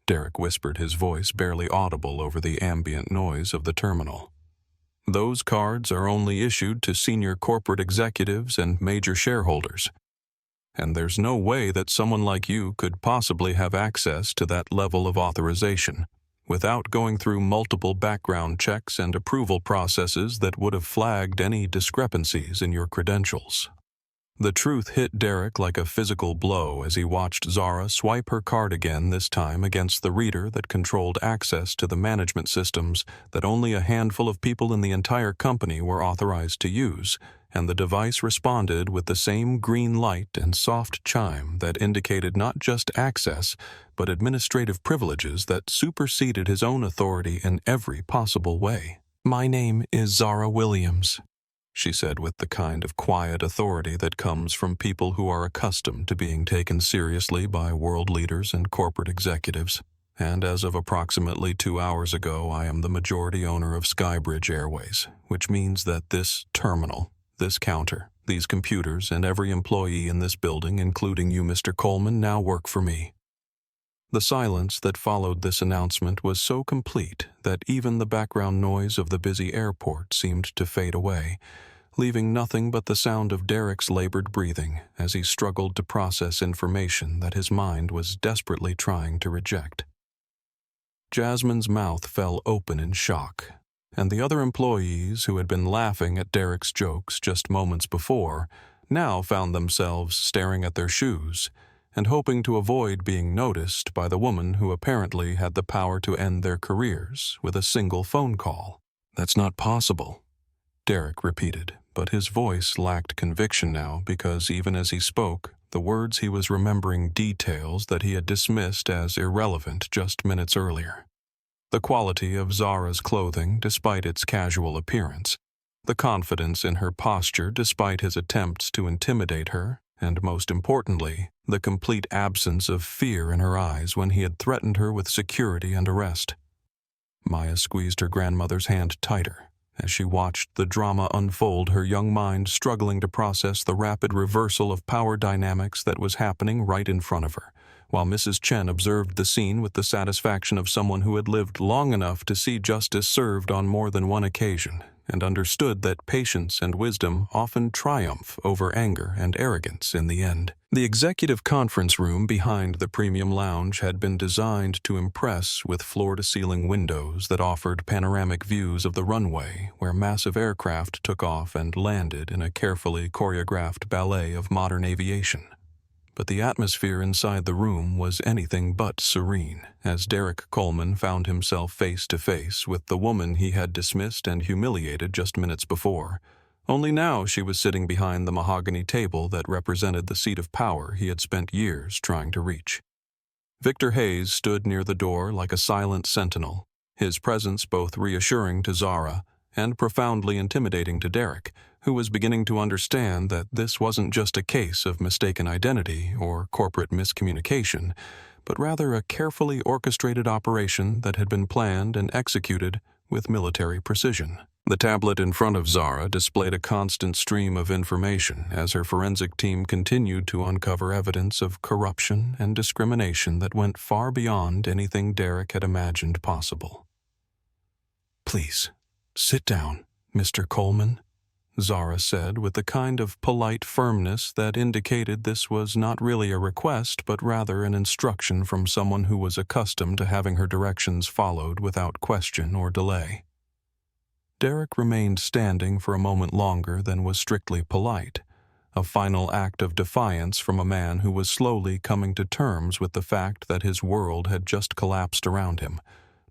Derek whispered, his voice barely audible over the ambient noise of the terminal. "Those cards are only issued to senior corporate executives and major shareholders. And there's no way that someone like you could possibly have access to that level of authorization without going through multiple background checks and approval processes that would have flagged any discrepancies in your credentials." The truth hit Derek like a physical blow as he watched Zara swipe her card again, this time against the reader that controlled access to the management systems that only a handful of people in the entire company were authorized to use, and the device responded with the same green light and soft chime that indicated not just access, but administrative privileges that superseded his own authority in every possible way. "My name is Zara Williams," she said with the kind of quiet authority that comes from people who are accustomed to being taken seriously by world leaders and corporate executives. and as of approximately 2 hours ago, I am the majority owner of Skybridge Airways, which means that this terminal, this counter, these computers, and every employee in this building, including you, Mr. Coleman, now work for me." The silence that followed this announcement was so complete that even the background noise of the busy airport seemed to fade away, leaving nothing but the sound of Derek's labored breathing as he struggled to process information that his mind was desperately trying to reject. Jasmine's mouth fell open in shock, and the other employees who had been laughing at Derek's jokes just moments before now found themselves staring at their shoes and hoping to avoid being noticed by the woman who apparently had the power to end their careers with a single phone call. "That's not possible," Derek repeated, but his voice lacked conviction now because even as he spoke, the words he was remembering details that he had dismissed as irrelevant just minutes earlier. The quality of Zara's clothing despite its casual appearance, the confidence in her posture despite his attempts to intimidate her, and most importantly, the complete absence of fear in her eyes when he had threatened her with security and arrest. Maya squeezed her grandmother's hand tighter as she watched the drama unfold, her young mind struggling to process the rapid reversal of power dynamics that was happening right in front of her, while Mrs. Chen observed the scene with the satisfaction of someone who had lived long enough to see justice served on more than one occasion, and understood that patience and wisdom often triumph over anger and arrogance in the end. The executive conference room behind the premium lounge had been designed to impress with floor-to-ceiling windows that offered panoramic views of the runway where massive aircraft took off and landed in a carefully choreographed ballet of modern aviation. But the atmosphere inside the room was anything but serene, as Derek Coleman found himself face to face with the woman he had dismissed and humiliated just minutes before. Only now she was sitting behind the mahogany table that represented the seat of power he had spent years trying to reach. Victor Hayes stood near the door like a silent sentinel, his presence both reassuring to Zara and profoundly intimidating to Derek, who was beginning to understand that this wasn't just a case of mistaken identity or corporate miscommunication, but rather a carefully orchestrated operation that had been planned and executed with military precision. The tablet in front of Zara displayed a constant stream of information as her forensic team continued to uncover evidence of corruption and discrimination that went far beyond anything Derek had imagined possible. "Please, sit down, Mr. Coleman," Zara said with the kind of polite firmness that indicated this was not really a request but rather an instruction from someone who was accustomed to having her directions followed without question or delay. Derek remained standing for a moment longer than was strictly polite, a final act of defiance from a man who was slowly coming to terms with the fact that his world had just collapsed around him.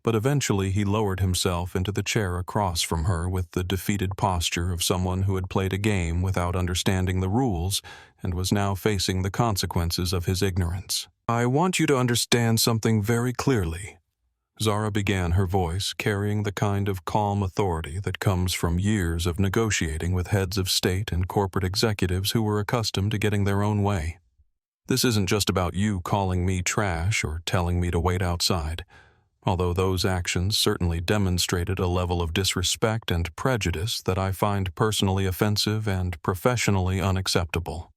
But eventually he lowered himself into the chair across from her with the defeated posture of someone who had played a game without understanding the rules and was now facing the consequences of his ignorance. "I want you to understand something very clearly." Zara began, her voice carrying the kind of calm authority that comes from years of negotiating with heads of state and corporate executives who were accustomed to getting their own way. "This isn't just about you calling me trash or telling me to wait outside. Although those actions certainly demonstrated a level of disrespect and prejudice that I find personally offensive and professionally unacceptable.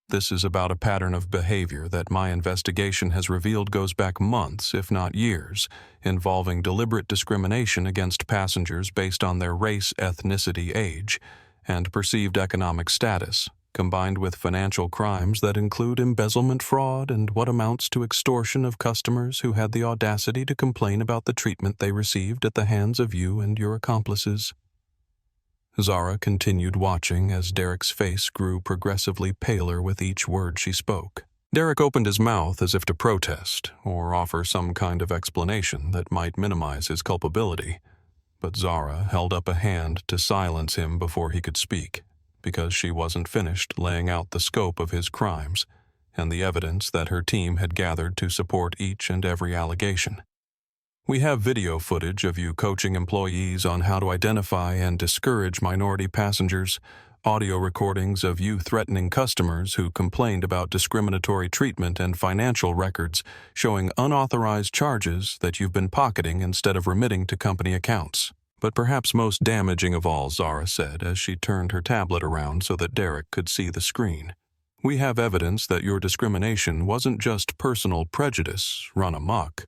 This is about a pattern of behavior that my investigation has revealed goes back months, if not years, involving deliberate discrimination against passengers based on their race, ethnicity, age, and perceived economic status, combined with financial crimes that include embezzlement, fraud, and what amounts to extortion of customers who had the audacity to complain about the treatment they received at the hands of you and your accomplices." Zara continued watching as Derek's face grew progressively paler with each word she spoke. Derek opened his mouth as if to protest or offer some kind of explanation that might minimize his culpability, but Zara held up a hand to silence him before he could speak, because she wasn't finished laying out the scope of his crimes and the evidence that her team had gathered to support each and every allegation. "We have video footage of you coaching employees on how to identify and discourage minority passengers, audio recordings of you threatening customers who complained about discriminatory treatment, and financial records showing unauthorized charges that you've been pocketing instead of remitting to company accounts. But perhaps most damaging of all, Zara said as she turned her tablet around so that Derek could see the screen. We have evidence that your discrimination wasn't just personal prejudice run amok,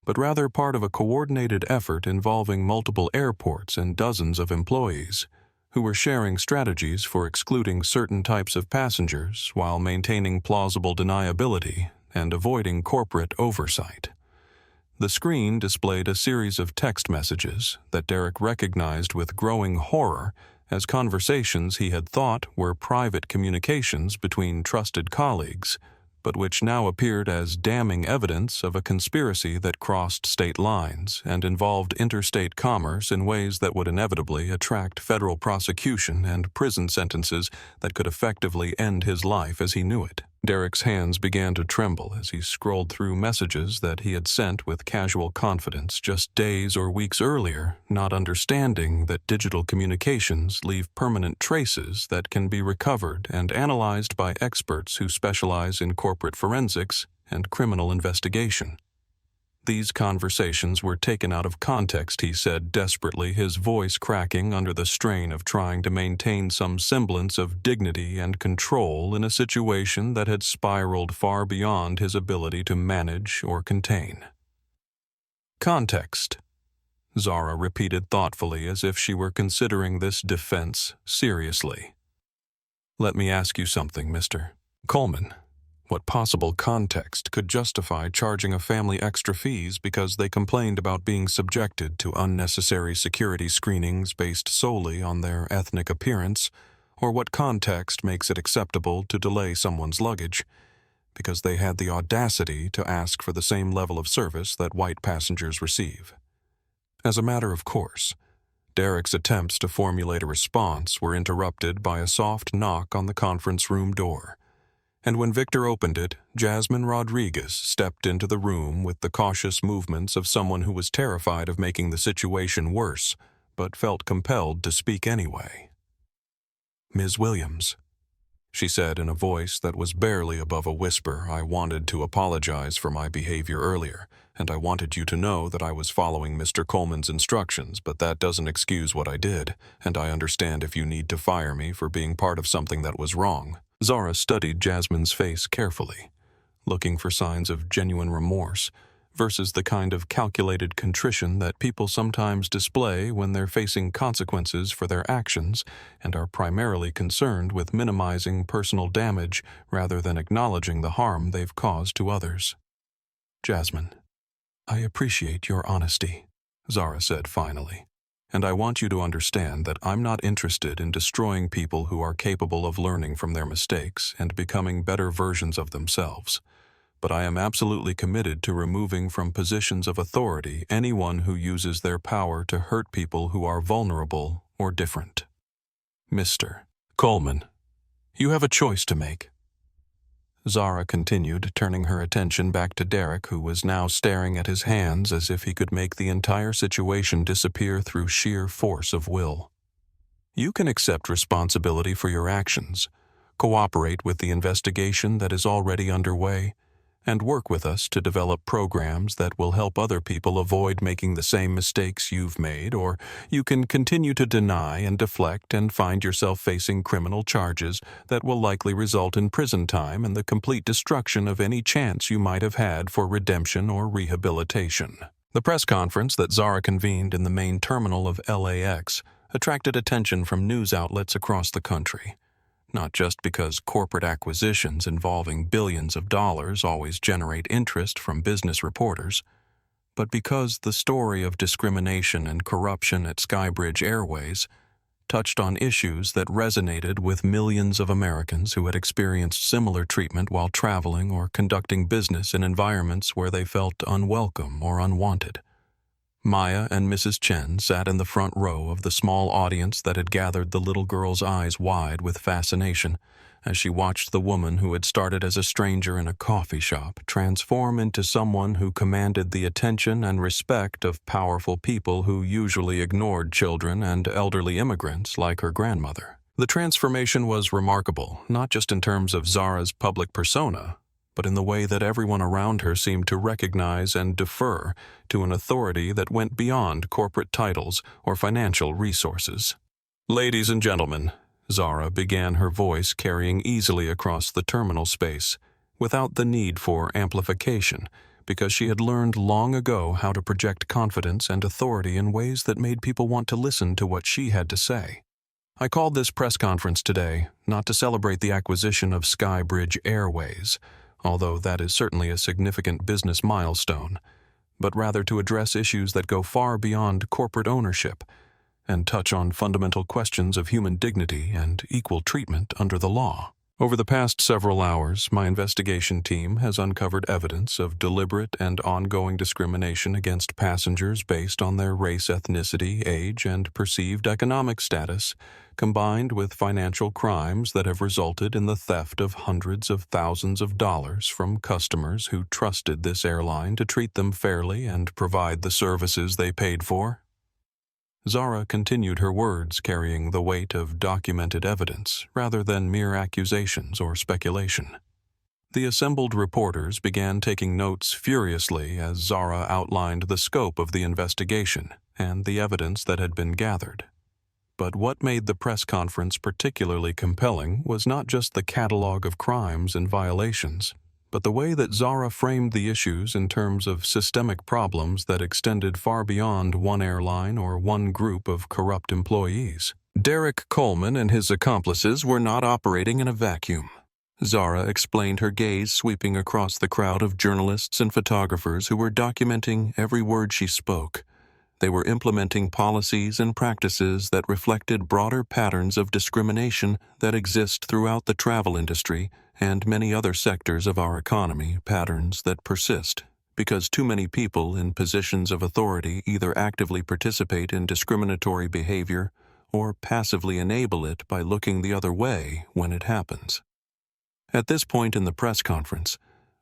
but rather part of a coordinated effort involving multiple airports and dozens of employees who were sharing strategies for excluding certain types of passengers while maintaining plausible deniability and avoiding corporate oversight. The screen displayed a series of text messages that Derek recognized with growing horror as conversations he had thought were private communications between trusted colleagues, but which now appeared as damning evidence of a conspiracy that crossed state lines and involved interstate commerce in ways that would inevitably attract federal prosecution and prison sentences that could effectively end his life as he knew it. Derek's hands began to tremble as he scrolled through messages that he had sent with casual confidence just days or weeks earlier, not understanding that digital communications leave permanent traces that can be recovered and analyzed by experts who specialize in corporate forensics and criminal investigation. These conversations were taken out of context, he said desperately, his voice cracking under the strain of trying to maintain some semblance of dignity and control in a situation that had spiraled far beyond his ability to manage or contain. Context, Zara repeated thoughtfully as if she were considering this defense seriously. Let me ask you something, Mr. Coleman. What possible context could justify charging a family extra fees because they complained about being subjected to unnecessary security screenings based solely on their ethnic appearance, or what context makes it acceptable to delay someone's luggage because they had the audacity to ask for the same level of service that white passengers receive? As a matter of course, Derek's attempts to formulate a response were interrupted by a soft knock on the conference room door. And when Victor opened it, Jasmine Rodriguez stepped into the room with the cautious movements of someone who was terrified of making the situation worse, but felt compelled to speak anyway. Ms. Williams, she said in a voice that was barely above a whisper, I wanted to apologize for my behavior earlier, and I wanted you to know that I was following Mr. Coleman's instructions, but that doesn't excuse what I did, and I understand if you need to fire me for being part of something that was wrong. Zara studied Jasmine's face carefully, looking for signs of genuine remorse versus the kind of calculated contrition that people sometimes display when they're facing consequences for their actions and are primarily concerned with minimizing personal damage rather than acknowledging the harm they've caused to others. Jasmine, I appreciate your honesty, Zara said finally. And I want you to understand that I'm not interested in destroying people who are capable of learning from their mistakes and becoming better versions of themselves. But I am absolutely committed to removing from positions of authority anyone who uses their power to hurt people who are vulnerable or different. Mr. Coleman, you have a choice to make. Zara continued, turning her attention back to Derek, who was now staring at his hands as if he could make the entire situation disappear through sheer force of will. You can accept responsibility for your actions, cooperate with the investigation that is already underway, and work with us to develop programs that will help other people avoid making the same mistakes you've made, or you can continue to deny and deflect and find yourself facing criminal charges that will likely result in prison time and the complete destruction of any chance you might have had for redemption or rehabilitation. The press conference that Zara convened in the main terminal of LAX attracted attention from news outlets across the country. Not just because corporate acquisitions involving billions of dollars always generate interest from business reporters, but because the story of discrimination and corruption at Skybridge Airways touched on issues that resonated with millions of Americans who had experienced similar treatment while traveling or conducting business in environments where they felt unwelcome or unwanted. Maya and Mrs. Chen sat in the front row of the small audience that had gathered the little girl's eyes wide with fascination as she watched the woman who had started as a stranger in a coffee shop transform into someone who commanded the attention and respect of powerful people who usually ignored children and elderly immigrants like her grandmother. The transformation was remarkable, not just in terms of Zara's public persona, but in the way that everyone around her seemed to recognize and defer to an authority that went beyond corporate titles or financial resources. "Ladies and gentlemen," Zara began, her voice carrying easily across the terminal space, without the need for amplification, because she had learned long ago how to project confidence and authority in ways that made people want to listen to what she had to say. "I called this press conference today not to celebrate the acquisition of Skybridge Airways, although that is certainly a significant business milestone, but rather to address issues that go far beyond corporate ownership and touch on fundamental questions of human dignity and equal treatment under the law. Over the past several hours, my investigation team has uncovered evidence of deliberate and ongoing discrimination against passengers based on their race, ethnicity, age, and perceived economic status, combined with financial crimes that have resulted in the theft of hundreds of thousands of dollars from customers who trusted this airline to treat them fairly and provide the services they paid for." Zara continued her words, carrying the weight of documented evidence rather than mere accusations or speculation. The assembled reporters began taking notes furiously as Zara outlined the scope of the investigation and the evidence that had been gathered. But what made the press conference particularly compelling was not just the catalog of crimes and violations, but the way that Zara framed the issues in terms of systemic problems that extended far beyond one airline or one group of corrupt employees. Derek Coleman and his accomplices were not operating in a vacuum. Zara explained, her gaze sweeping across the crowd of journalists and photographers who were documenting every word she spoke. They were implementing policies and practices that reflected broader patterns of discrimination that exist throughout the travel industry and many other sectors of our economy, patterns that persist because too many people in positions of authority either actively participate in discriminatory behavior or passively enable it by looking the other way when it happens. At this point in the press conference,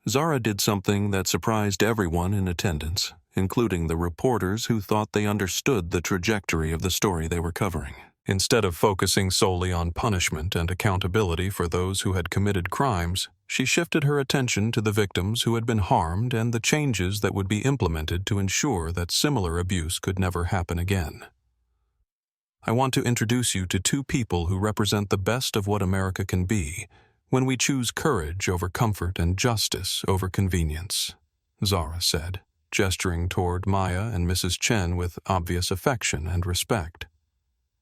Zara did something that surprised everyone in attendance, including the reporters who thought they understood the trajectory of the story they were covering. Instead of focusing solely on punishment and accountability for those who had committed crimes, she shifted her attention to the victims who had been harmed and the changes that would be implemented to ensure that similar abuse could never happen again. "I want to introduce you to two people who represent the best of what America can be when we choose courage over comfort and justice over convenience," Zara said, gesturing toward Maya and Mrs. Chen with obvious affection and respect.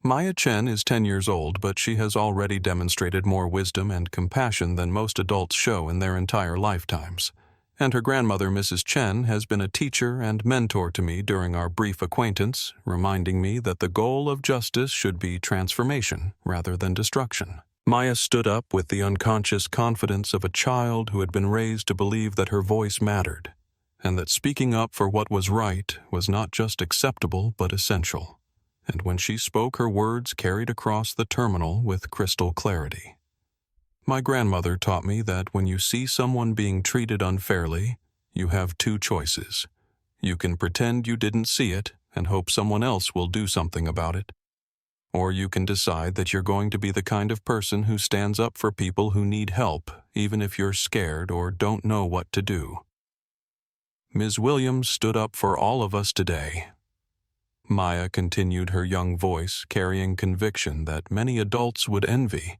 Maya Chen is 10 years old, but she has already demonstrated more wisdom and compassion than most adults show in their entire lifetimes. And her grandmother, Mrs. Chen, has been a teacher and mentor to me during our brief acquaintance, reminding me that the goal of justice should be transformation rather than destruction. Maya stood up with the unconscious confidence of a child who had been raised to believe that her voice mattered, and that speaking up for what was right was not just acceptable but essential. And when she spoke, her words carried across the terminal with crystal clarity. "My grandmother taught me that when you see someone being treated unfairly, you have two choices. You can pretend you didn't see it and hope someone else will do something about it. Or you can decide that you're going to be the kind of person who stands up for people who need help, even if you're scared or don't know what to do. Ms. Williams stood up for all of us today." Maya continued, her young voice carrying conviction that many adults would envy.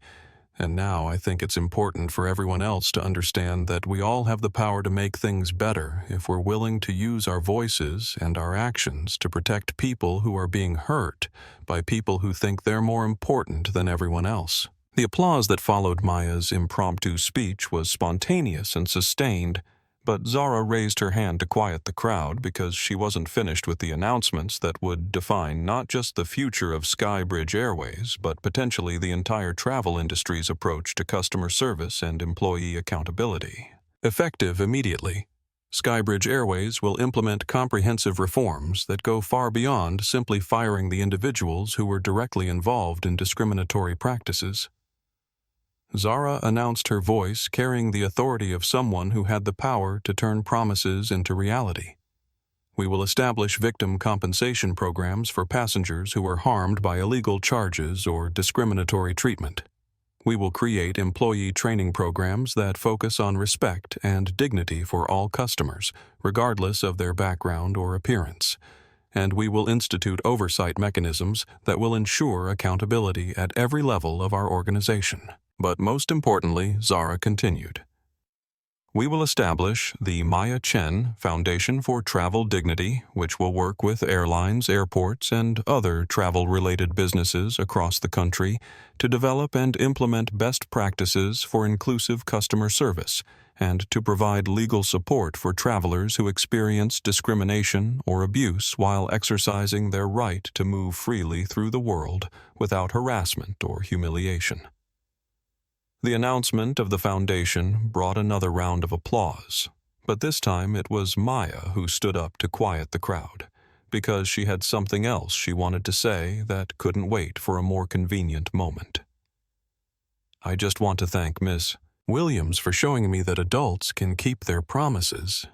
"And now I think it's important for everyone else to understand that we all have the power to make things better if we're willing to use our voices and our actions to protect people who are being hurt by people who think they're more important than everyone else." The applause that followed Maya's impromptu speech was spontaneous and sustained, but Zara raised her hand to quiet the crowd because she wasn't finished with the announcements that would define not just the future of Skybridge Airways, but potentially the entire travel industry's approach to customer service and employee accountability. Effective immediately, Skybridge Airways will implement comprehensive reforms that go far beyond simply firing the individuals who were directly involved in discriminatory practices. Zara announced, her voice carrying the authority of someone who had the power to turn promises into reality. We will establish victim compensation programs for passengers who were harmed by illegal charges or discriminatory treatment. We will create employee training programs that focus on respect and dignity for all customers, regardless of their background or appearance. And we will institute oversight mechanisms that will ensure accountability at every level of our organization. But most importantly, Zara continued, we will establish the Maya Chen Foundation for Travel Dignity, which will work with airlines, airports, and other travel-related businesses across the country to develop and implement best practices for inclusive customer service and to provide legal support for travelers who experience discrimination or abuse while exercising their right to move freely through the world without harassment or humiliation. The announcement of the foundation brought another round of applause, but this time it was Maya who stood up to quiet the crowd, because she had something else she wanted to say that couldn't wait for a more convenient moment. I just want to thank Miss Williams for showing me that adults can keep their promises,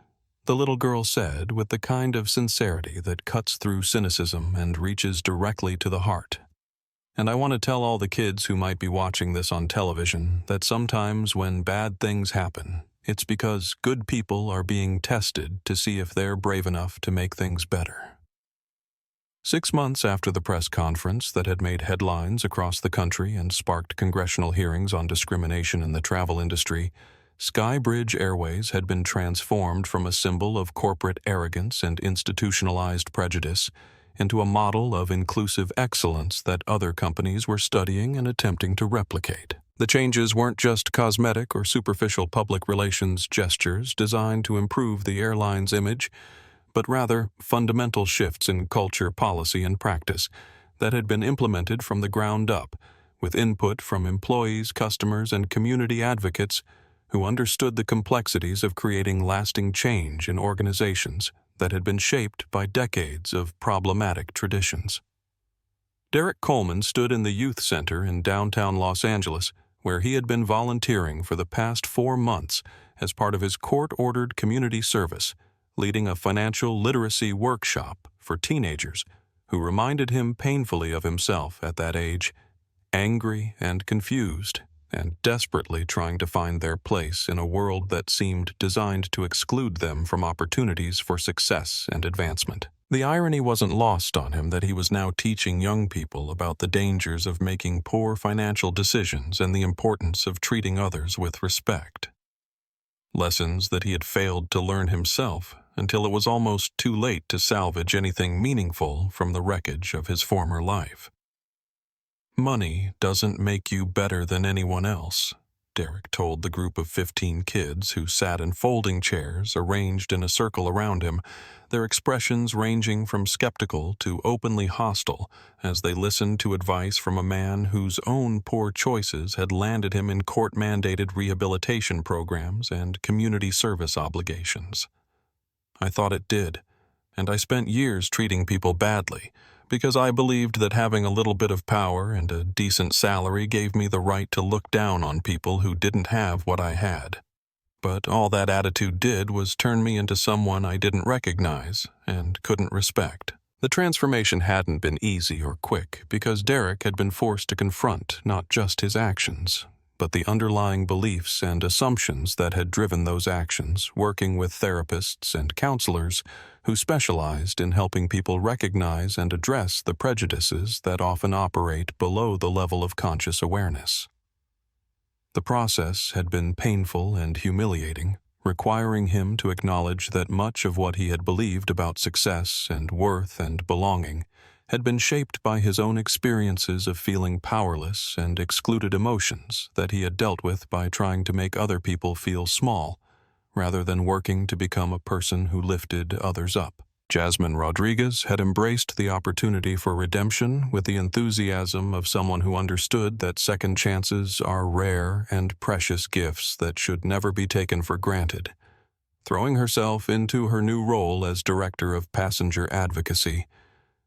the little girl said with the kind of sincerity that cuts through cynicism and reaches directly to the heart. And I want to tell all the kids who might be watching this on television that sometimes when bad things happen, it's because good people are being tested to see if they're brave enough to make things better. 6 months after the press conference that had made headlines across the country and sparked congressional hearings on discrimination in the travel industry, Skybridge Airways had been transformed from a symbol of corporate arrogance and institutionalized prejudice into a model of inclusive excellence that other companies were studying and attempting to replicate. The changes weren't just cosmetic or superficial public relations gestures designed to improve the airline's image, but rather fundamental shifts in culture, policy, and practice that had been implemented from the ground up, with input from employees, customers, and community advocates who understood the complexities of creating lasting change in organizations that had been shaped by decades of problematic traditions. Derek Coleman stood in the youth center in downtown Los Angeles, where he had been volunteering for the past 4 months as part of his court-ordered community service, leading a financial literacy workshop for teenagers who reminded him painfully of himself at that age, angry and confused, and desperately trying to find their place in a world that seemed designed to exclude them from opportunities for success and advancement. The irony wasn't lost on him that he was now teaching young people about the dangers of making poor financial decisions and the importance of treating others with respect. Lessons that he had failed to learn himself until it was almost too late to salvage anything meaningful from the wreckage of his former life. Money doesn't make you better than anyone else, Derek told the group of 15 kids who sat in folding chairs arranged in a circle around him, their expressions ranging from skeptical to openly hostile as they listened to advice from a man whose own poor choices had landed him in court-mandated rehabilitation programs and community service obligations. I thought it did, and I spent years treating people badly, because I believed that having a little bit of power and a decent salary gave me the right to look down on people who didn't have what I had. But all that attitude did was turn me into someone I didn't recognize and couldn't respect. The transformation hadn't been easy or quick because Derek had been forced to confront not just his actions, but the underlying beliefs and assumptions that had driven those actions, working with therapists and counselors who specialized in helping people recognize and address the prejudices that often operate below the level of conscious awareness. The process had been painful and humiliating, requiring him to acknowledge that much of what he had believed about success and worth and belonging had been shaped by his own experiences of feeling powerless and excluded emotions that he had dealt with by trying to make other people feel small, rather than working to become a person who lifted others up. Jasmine Rodriguez had embraced the opportunity for redemption with the enthusiasm of someone who understood that second chances are rare and precious gifts that should never be taken for granted. Throwing herself into her new role as Director of Passenger Advocacy,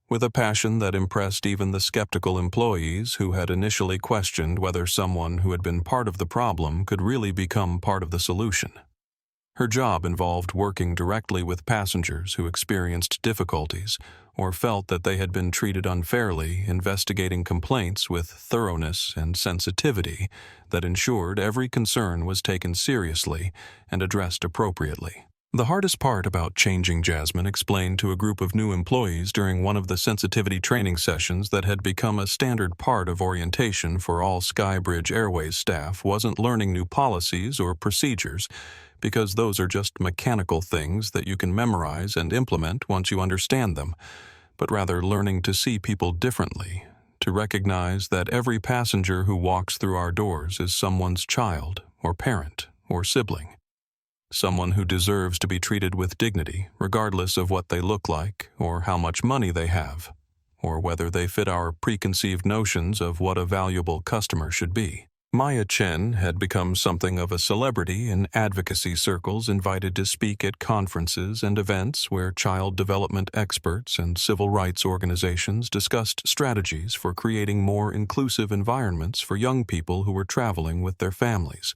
with a passion that impressed even the skeptical employees who had initially questioned whether someone who had been part of the problem could really become part of the solution. Her job involved working directly with passengers who experienced difficulties or felt that they had been treated unfairly, investigating complaints with thoroughness and sensitivity that ensured every concern was taken seriously and addressed appropriately. The hardest part about changing Jasmine explained to a group of new employees during one of the sensitivity training sessions that had become a standard part of orientation for all Skybridge Airways staff wasn't learning new policies or procedures, because those are just mechanical things that you can memorize and implement once you understand them, but rather learning to see people differently, to recognize that every passenger who walks through our doors is someone's child or parent or sibling. Someone who deserves to be treated with dignity, regardless of what they look like or how much money they have, or whether they fit our preconceived notions of what a valuable customer should be. Maya Chen had become something of a celebrity in advocacy circles, invited to speak at conferences and events where child development experts and civil rights organizations discussed strategies for creating more inclusive environments for young people who were traveling with their families,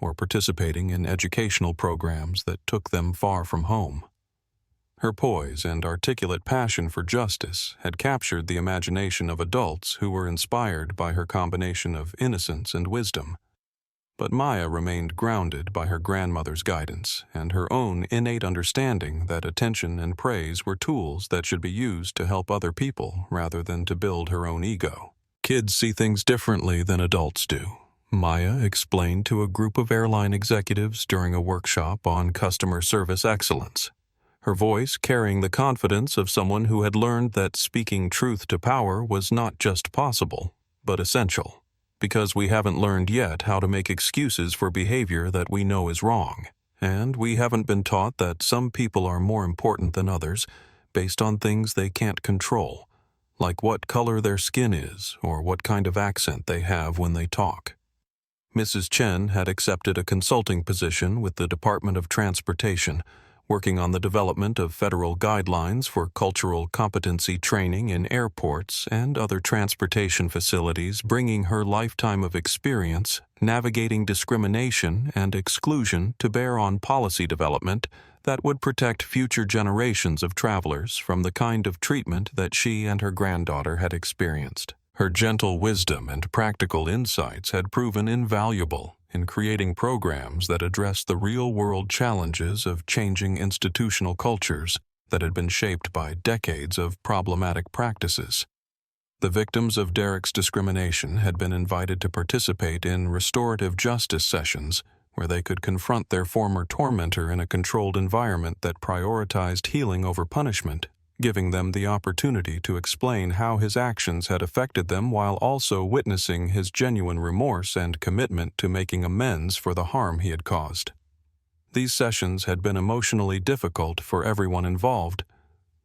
or participating in educational programs that took them far from home. Her poise and articulate passion for justice had captured the imagination of adults who were inspired by her combination of innocence and wisdom. But Maya remained grounded by her grandmother's guidance and her own innate understanding that attention and praise were tools that should be used to help other people rather than to build her own ego. Kids see things differently than adults do, Maya explained to a group of airline executives during a workshop on customer service excellence, her voice carrying the confidence of someone who had learned that speaking truth to power was not just possible, but essential, because we haven't learned yet how to make excuses for behavior that we know is wrong, and we haven't been taught that some people are more important than others based on things they can't control, like what color their skin is or what kind of accent they have when they talk. Mrs. Chen had accepted a consulting position with the Department of Transportation, working on the development of federal guidelines for cultural competency training in airports and other transportation facilities, bringing her lifetime of experience navigating discrimination and exclusion to bear on policy development that would protect future generations of travelers from the kind of treatment that she and her granddaughter had experienced. Her gentle wisdom and practical insights had proven invaluable in creating programs that addressed the real-world challenges of changing institutional cultures that had been shaped by decades of problematic practices. The victims of Derek's discrimination had been invited to participate in restorative justice sessions where they could confront their former tormentor in a controlled environment that prioritized healing over punishment, giving them the opportunity to explain how his actions had affected them while also witnessing his genuine remorse and commitment to making amends for the harm he had caused. These sessions had been emotionally difficult for everyone involved,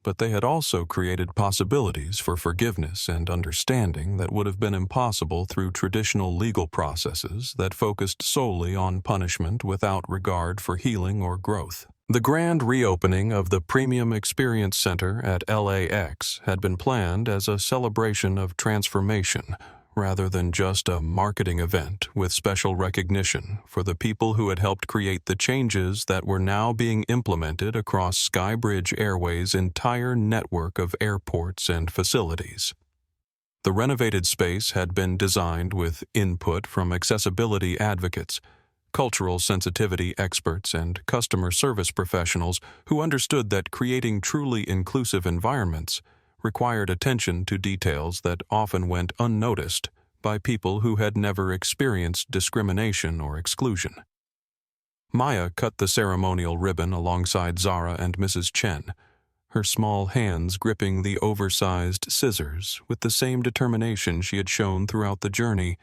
but they had also created possibilities for forgiveness and understanding that would have been impossible through traditional legal processes that focused solely on punishment without regard for healing or growth. The grand reopening of the Premium Experience Center at LAX had been planned as a celebration of transformation rather than just a marketing event with special recognition for the people who had helped create the changes that were now being implemented across Skybridge Airways' entire network of airports and facilities. The renovated space had been designed with input from accessibility advocates, cultural sensitivity experts, and customer service professionals who understood that creating truly inclusive environments required attention to details that often went unnoticed by people who had never experienced discrimination or exclusion. Maya cut the ceremonial ribbon alongside Zara and Mrs. Chen, her small hands gripping the oversized scissors with the same determination she had shown throughout the journey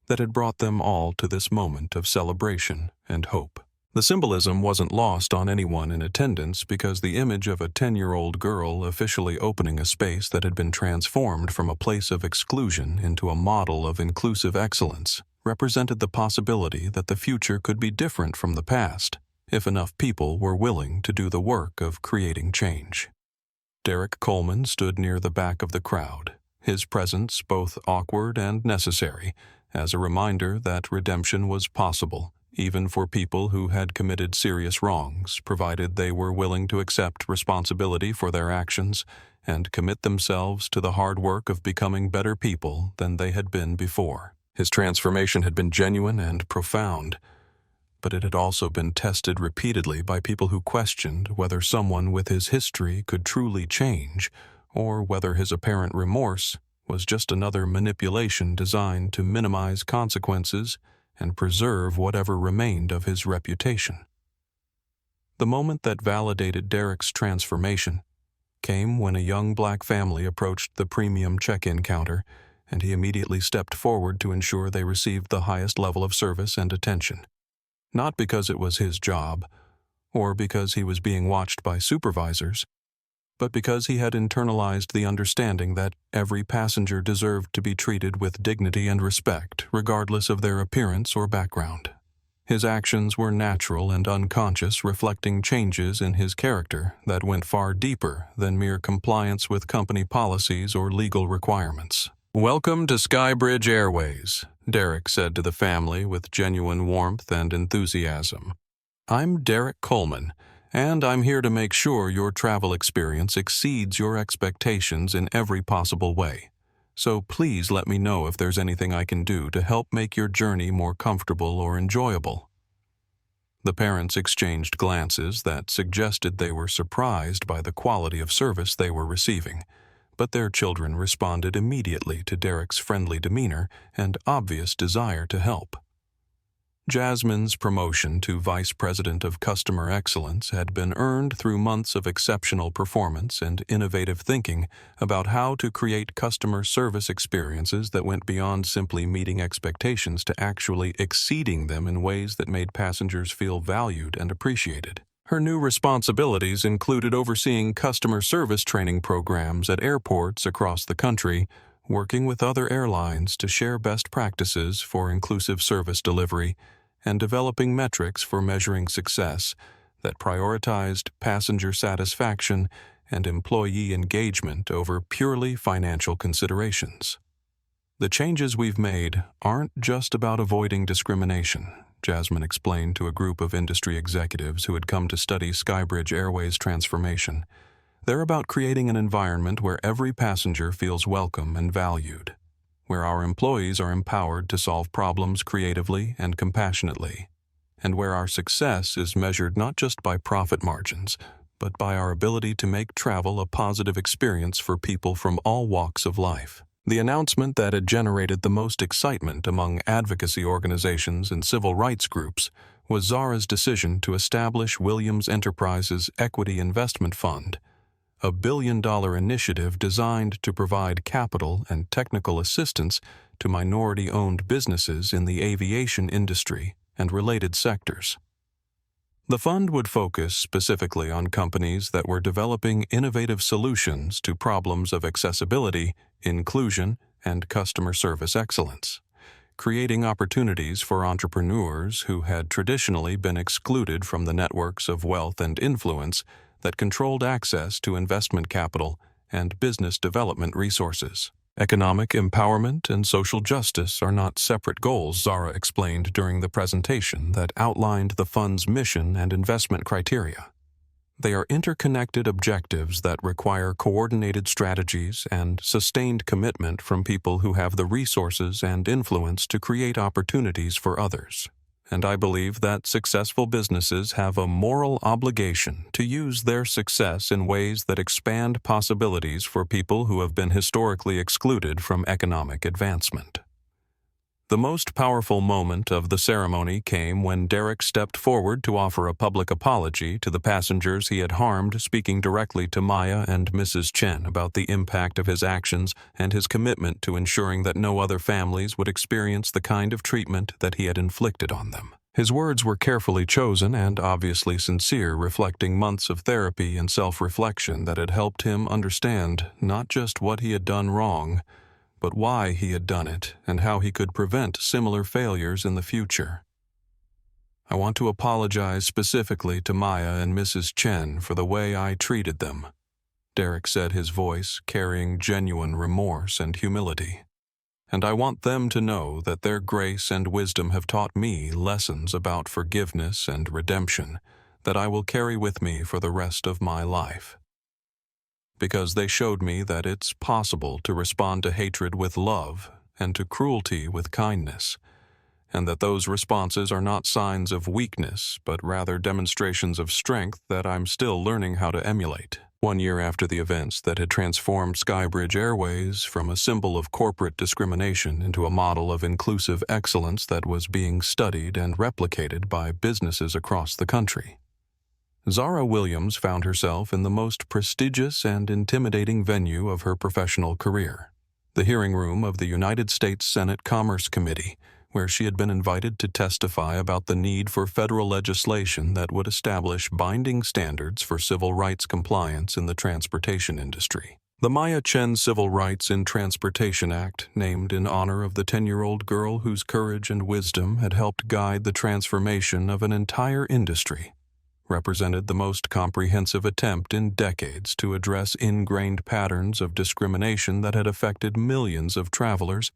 that had brought them all to this moment of celebration and hope. The symbolism wasn't lost on anyone in attendance because the image of a 10-year-old girl officially opening a space that had been transformed from a place of exclusion into a model of inclusive excellence represented the possibility that the future could be different from the past if enough people were willing to do the work of creating change. Derek Coleman stood near the back of the crowd, his presence both awkward and necessary, as a reminder that redemption was possible, even for people who had committed serious wrongs, provided they were willing to accept responsibility for their actions and commit themselves to the hard work of becoming better people than they had been before. His transformation had been genuine and profound, but it had also been tested repeatedly by people who questioned whether someone with his history could truly change, or whether his apparent remorse was just another manipulation designed to minimize consequences and preserve whatever remained of his reputation. The moment that validated Derek's transformation came when a young black family approached the premium check-in counter, and he immediately stepped forward to ensure they received the highest level of service and attention. Not because it was his job, or because he was being watched by supervisors, but because he had internalized the understanding that every passenger deserved to be treated with dignity and respect, regardless of their appearance or background. His actions were natural and unconscious, reflecting changes in his character that went far deeper than mere compliance with company policies or legal requirements. "Welcome to Skybridge Airways," Derek said to the family with genuine warmth and enthusiasm. "I'm Derek Coleman, and I'm here to make sure your travel experience exceeds your expectations in every possible way. So please let me know if there's anything I can do to help make your journey more comfortable or enjoyable." The parents exchanged glances that suggested they were surprised by the quality of service they were receiving, but their children responded immediately to Derek's friendly demeanor and obvious desire to help. Jasmine's promotion to Vice President of Customer Excellence had been earned through months of exceptional performance and innovative thinking about how to create customer service experiences that went beyond simply meeting expectations to actually exceeding them in ways that made passengers feel valued and appreciated. Her new responsibilities included overseeing customer service training programs at airports across the country, working with other airlines to share best practices for inclusive service delivery, and developing metrics for measuring success that prioritized passenger satisfaction and employee engagement over purely financial considerations. "The changes we've made aren't just about avoiding discrimination," Jasmine explained to a group of industry executives who had come to study Skybridge Airways' transformation. "They're about creating an environment where every passenger feels welcome and valued, where our employees are empowered to solve problems creatively and compassionately, and where our success is measured not just by profit margins, but by our ability to make travel a positive experience for people from all walks of life." The announcement that had generated the most excitement among advocacy organizations and civil rights groups was Zara's decision to establish Williams Enterprises' Equity Investment Fund, a billion-dollar initiative designed to provide capital and technical assistance to minority-owned businesses in the aviation industry and related sectors. The fund would focus specifically on companies that were developing innovative solutions to problems of accessibility, inclusion, and customer service excellence, creating opportunities for entrepreneurs who had traditionally been excluded from the networks of wealth and influence that controlled access to investment capital and business development resources. "Economic empowerment and social justice are not separate goals," Zara explained during the presentation that outlined the fund's mission and investment criteria. "They are interconnected objectives that require coordinated strategies and sustained commitment from people who have the resources and influence to create opportunities for others. And I believe that successful businesses have a moral obligation to use their success in ways that expand possibilities for people who have been historically excluded from economic advancement." The most powerful moment of the ceremony came when Derek stepped forward to offer a public apology to the passengers he had harmed, speaking directly to Maya and Mrs. Chen about the impact of his actions and his commitment to ensuring that no other families would experience the kind of treatment that he had inflicted on them. His words were carefully chosen and obviously sincere, reflecting months of therapy and self-reflection that had helped him understand not just what he had done wrong, but why he had done it and how he could prevent similar failures in the future. "I want to apologize specifically to Maya and Mrs. Chen for the way I treated them," Derek said, his voice carrying genuine remorse and humility. and I want them to know that their grace and wisdom have taught me lessons about forgiveness and redemption that I will carry with me for the rest of my life. Because they showed me that it's possible to respond to hatred with love and to cruelty with kindness, and that those responses are not signs of weakness, but rather demonstrations of strength that I'm still learning how to emulate. 1 year after the events that had transformed Skybridge Airways from a symbol of corporate discrimination into a model of inclusive excellence that was being studied and replicated by businesses across the country, Zara Williams found herself in the most prestigious and intimidating venue of her professional career, the hearing room of the United States Senate Commerce Committee, where she had been invited to testify about the need for federal legislation that would establish binding standards for civil rights compliance in the transportation industry. The Maya Chen Civil Rights in Transportation Act, named in honor of the 10-year-old girl whose courage and wisdom had helped guide the transformation of an entire industry, represented the most comprehensive attempt in decades to address ingrained patterns of discrimination that had affected millions of travelers,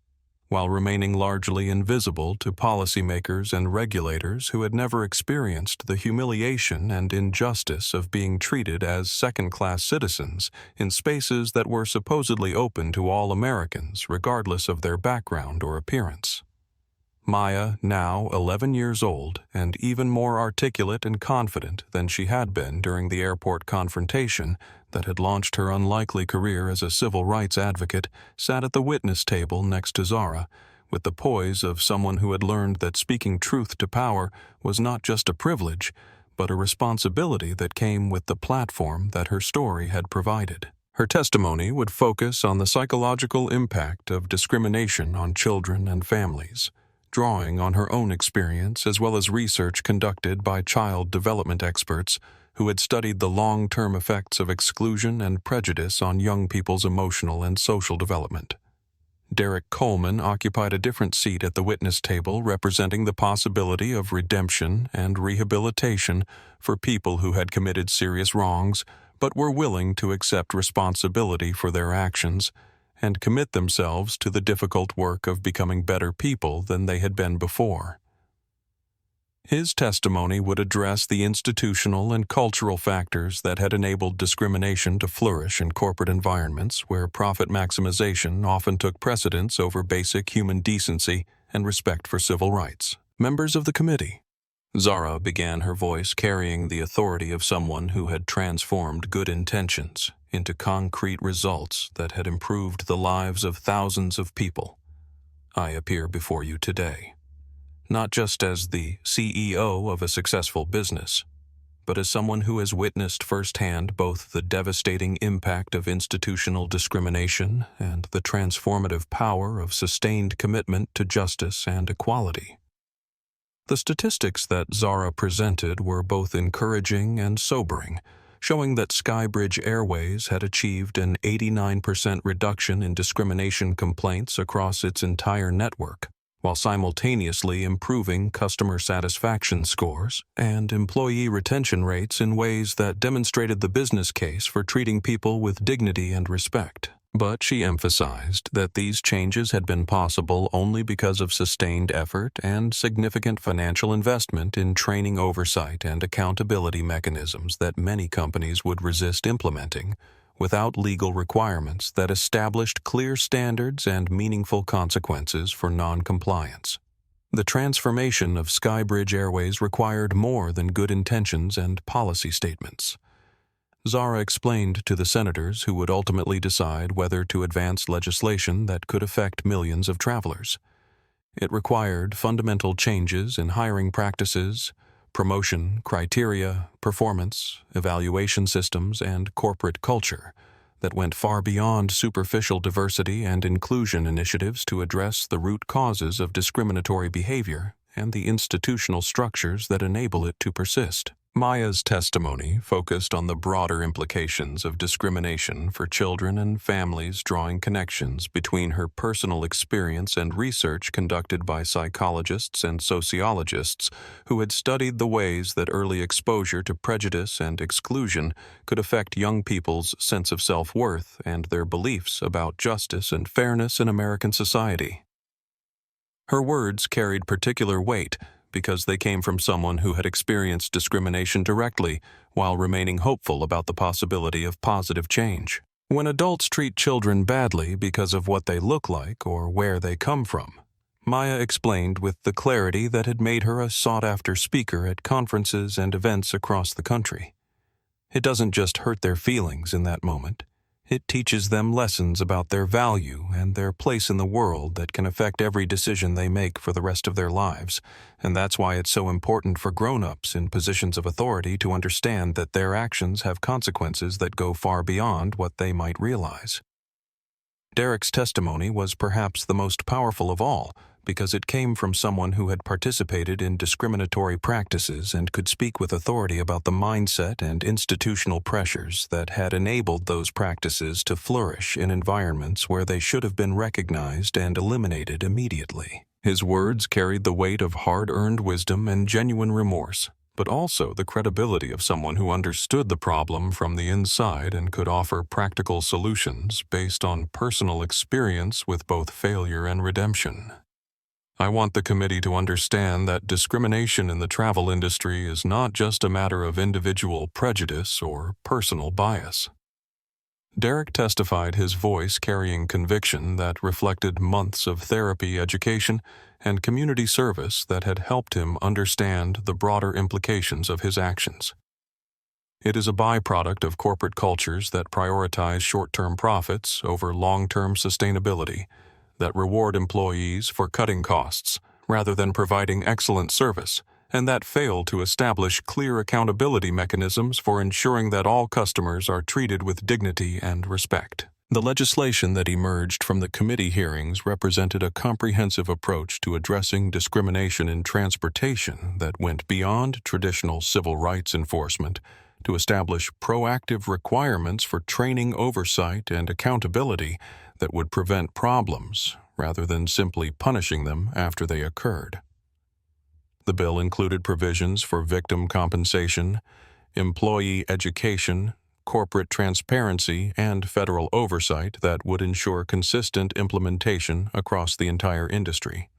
while remaining largely invisible to policymakers and regulators who had never experienced the humiliation and injustice of being treated as second-class citizens in spaces that were supposedly open to all Americans, regardless of their background or appearance. Maya, now 11 years old and even more articulate and confident than she had been during the airport confrontation that had launched her unlikely career as a civil rights advocate, sat at the witness table next to Zara, with the poise of someone who had learned that speaking truth to power was not just a privilege, but a responsibility that came with the platform that her story had provided. Her testimony would focus on the psychological impact of discrimination on children and families, drawing on her own experience as well as research conducted by child development experts who had studied the long-term effects of exclusion and prejudice on young people's emotional and social development. Derek Coleman occupied a different seat at the witness table, representing the possibility of redemption and rehabilitation for people who had committed serious wrongs but were willing to accept responsibility for their actions and commit themselves to the difficult work of becoming better people than they had been before. His testimony would address the institutional and cultural factors that had enabled discrimination to flourish in corporate environments where profit maximization often took precedence over basic human decency and respect for civil rights. Members of the committee. Zara began, her voice carrying the authority of someone who had transformed good intentions into concrete results that had improved the lives of thousands of people. I appear before you today, not just as the CEO of a successful business, but as someone who has witnessed firsthand both the devastating impact of institutional discrimination and the transformative power of sustained commitment to justice and equality. The statistics that Zara presented were both encouraging and sobering, showing that Skybridge Airways had achieved an 89% reduction in discrimination complaints across its entire network, while simultaneously improving customer satisfaction scores and employee retention rates in ways that demonstrated the business case for treating people with dignity and respect. But she emphasized that these changes had been possible only because of sustained effort and significant financial investment in training oversight and accountability mechanisms that many companies would resist implementing without legal requirements that established clear standards and meaningful consequences for non-compliance. The transformation of Skybridge Airways required more than good intentions and policy statements. Zara explained to the senators who would ultimately decide whether to advance legislation that could affect millions of travelers. It required fundamental changes in hiring practices, promotion criteria, performance, evaluation systems, and corporate culture that went far beyond superficial diversity and inclusion initiatives to address the root causes of discriminatory behavior and the institutional structures that enable it to persist. Maya's testimony focused on the broader implications of discrimination for children and families, drawing connections between her personal experience and research conducted by psychologists and sociologists who had studied the ways that early exposure to prejudice and exclusion could affect young people's sense of self-worth and their beliefs about justice and fairness in American society. Her words carried particular weight because they came from someone who had experienced discrimination directly while remaining hopeful about the possibility of positive change. When adults treat children badly because of what they look like or where they come from, Maya explained with the clarity that had made her a sought-after speaker at conferences and events across the country. It doesn't just hurt their feelings in that moment. It teaches them lessons about their value and their place in the world that can affect every decision they make for the rest of their lives, and that's why it's so important for grown-ups in positions of authority to understand that their actions have consequences that go far beyond what they might realize. Derek's testimony was perhaps the most powerful of all, because it came from someone who had participated in discriminatory practices and could speak with authority about the mindset and institutional pressures that had enabled those practices to flourish in environments where they should have been recognized and eliminated immediately. His words carried the weight of hard-earned wisdom and genuine remorse, but also the credibility of someone who understood the problem from the inside and could offer practical solutions based on personal experience with both failure and redemption. I want the committee to understand that discrimination in the travel industry is not just a matter of individual prejudice or personal bias. Derek testified, his voice carrying conviction that reflected months of therapy, education, and community service that had helped him understand the broader implications of his actions. It is a byproduct of corporate cultures that prioritize short-term profits over long-term sustainability, that reward employees for cutting costs rather than providing excellent service, and that fail to establish clear accountability mechanisms for ensuring that all customers are treated with dignity and respect. The legislation that emerged from the committee hearings represented a comprehensive approach to addressing discrimination in transportation that went beyond traditional civil rights enforcement to establish proactive requirements for training, oversight, and accountability that would prevent problems rather than simply punishing them after they occurred. The bill included provisions for victim compensation, employee education, corporate transparency, and federal oversight that would ensure consistent implementation across the entire industry.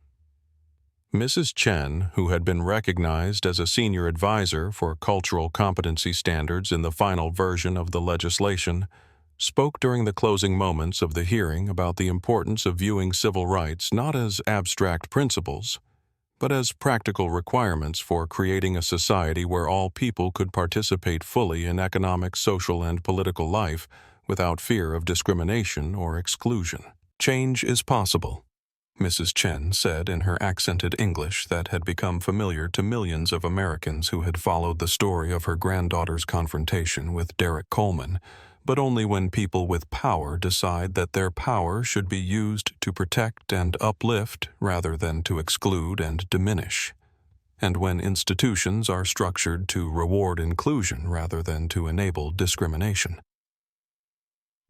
Mrs. Chen, who had been recognized as a senior advisor for cultural competency standards in the final version of the legislation, spoke during the closing moments of the hearing about the importance of viewing civil rights not as abstract principles, but as practical requirements for creating a society where all people could participate fully in economic, social, and political life without fear of discrimination or exclusion. Change is possible, Mrs. Chen said in her accented English that had become familiar to millions of Americans who had followed the story of her granddaughter's confrontation with Derek Coleman, but only when people with power decide that their power should be used to protect and uplift rather than to exclude and diminish, and when institutions are structured to reward inclusion rather than to enable discrimination.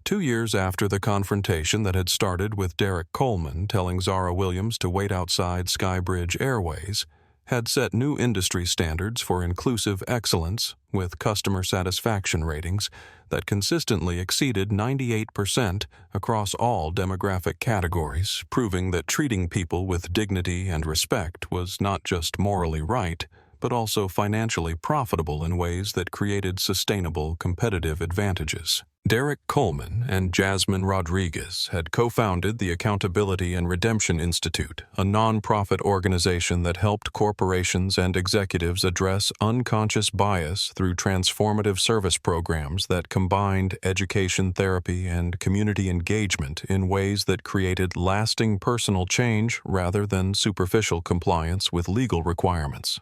2 years after the confrontation that had started with Derek Coleman telling Zara Williams to wait outside Skybridge Airways had set new industry standards for inclusive excellence with customer satisfaction ratings that consistently exceeded 98% across all demographic categories, proving that treating people with dignity and respect was not just morally right, but also financially profitable in ways that created sustainable competitive advantages. Derek Coleman and Jasmine Rodriguez had co-founded the Accountability and Redemption Institute, a nonprofit organization that helped corporations and executives address unconscious bias through transformative service programs that combined education, therapy, and community engagement in ways that created lasting personal change rather than superficial compliance with legal requirements.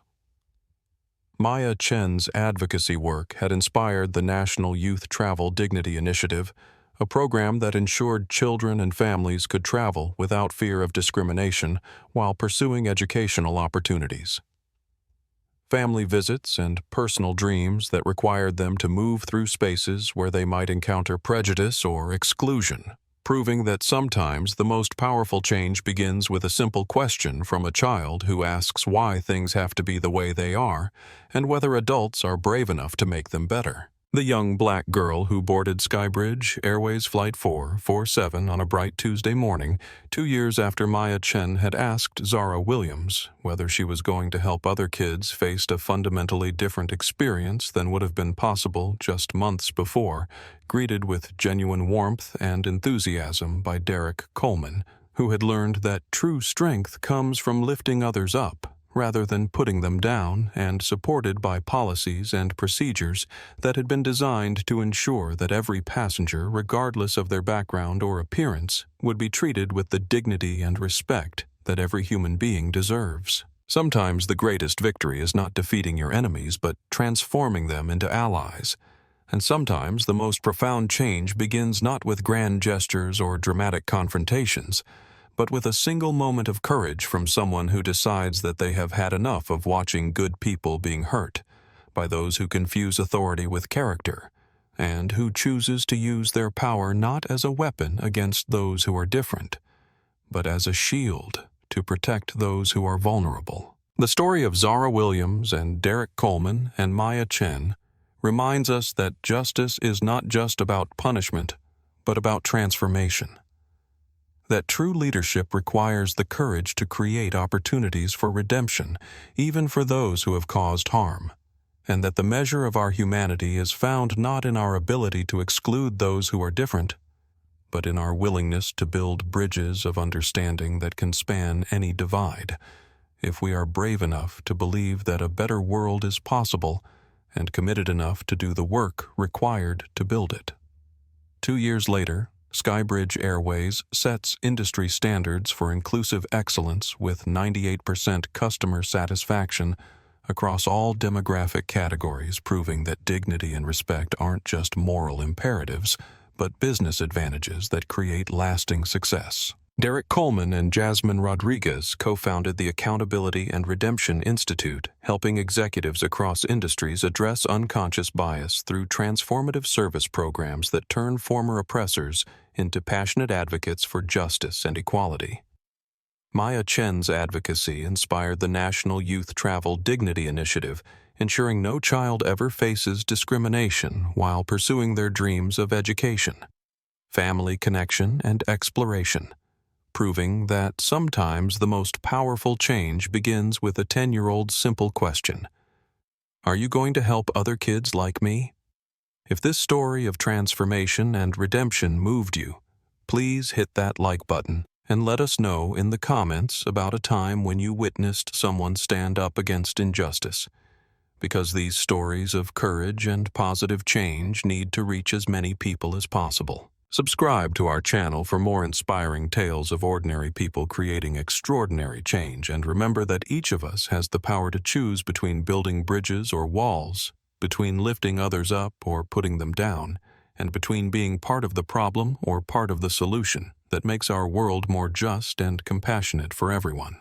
Maya Chen's advocacy work had inspired the National Youth Travel Dignity Initiative, a program that ensured children and families could travel without fear of discrimination while pursuing educational opportunities. Family visits and personal dreams that required them to move through spaces where they might encounter prejudice or exclusion, proving that sometimes the most powerful change begins with a simple question from a child who asks why things have to be the way they are and whether adults are brave enough to make them better. The young black girl who boarded Skybridge Airways Flight 447 on a bright Tuesday morning, 2 years after Maya Chen had asked Zara Williams whether she was going to help other kids face a fundamentally different experience than would have been possible just months before, greeted with genuine warmth and enthusiasm by Derek Coleman, who had learned that true strength comes from lifting others up rather than putting them down, and supported by policies and procedures that had been designed to ensure that every passenger, regardless of their background or appearance, would be treated with the dignity and respect that every human being deserves. Sometimes the greatest victory is not defeating your enemies, but transforming them into allies. And sometimes the most profound change begins not with grand gestures or dramatic confrontations, but with a single moment of courage from someone who decides that they have had enough of watching good people being hurt by those who confuse authority with character, and who chooses to use their power not as a weapon against those who are different, but as a shield to protect those who are vulnerable. The story of Zara Williams and Derek Coleman and Maya Chen reminds us that justice is not just about punishment, but about transformation. That true leadership requires the courage to create opportunities for redemption, even for those who have caused harm, and that the measure of our humanity is found not in our ability to exclude those who are different, but in our willingness to build bridges of understanding that can span any divide, if we are brave enough to believe that a better world is possible and committed enough to do the work required to build it. 2 years later, Skybridge Airways sets industry standards for inclusive excellence with 98% customer satisfaction across all demographic categories, proving that dignity and respect aren't just moral imperatives, but business advantages that create lasting success. Derek Coleman and Jasmine Rodriguez co-founded the Accountability and Redemption Institute, helping executives across industries address unconscious bias through transformative service programs that turn former oppressors into passionate advocates for justice and equality. Maya Chen's advocacy inspired the National Youth Travel Dignity Initiative, ensuring no child ever faces discrimination while pursuing their dreams of education, family connection, and exploration, proving that sometimes the most powerful change begins with a 10-year-old's simple question: are you going to help other kids like me? If this story of transformation and redemption moved you, please hit that like button and let us know in the comments about a time when you witnessed someone stand up against injustice, because these stories of courage and positive change need to reach as many people as possible. Subscribe to our channel for more inspiring tales of ordinary people creating extraordinary change, and remember that each of us has the power to choose between building bridges or walls, between lifting others up or putting them down, and between being part of the problem or part of the solution that makes our world more just and compassionate for everyone.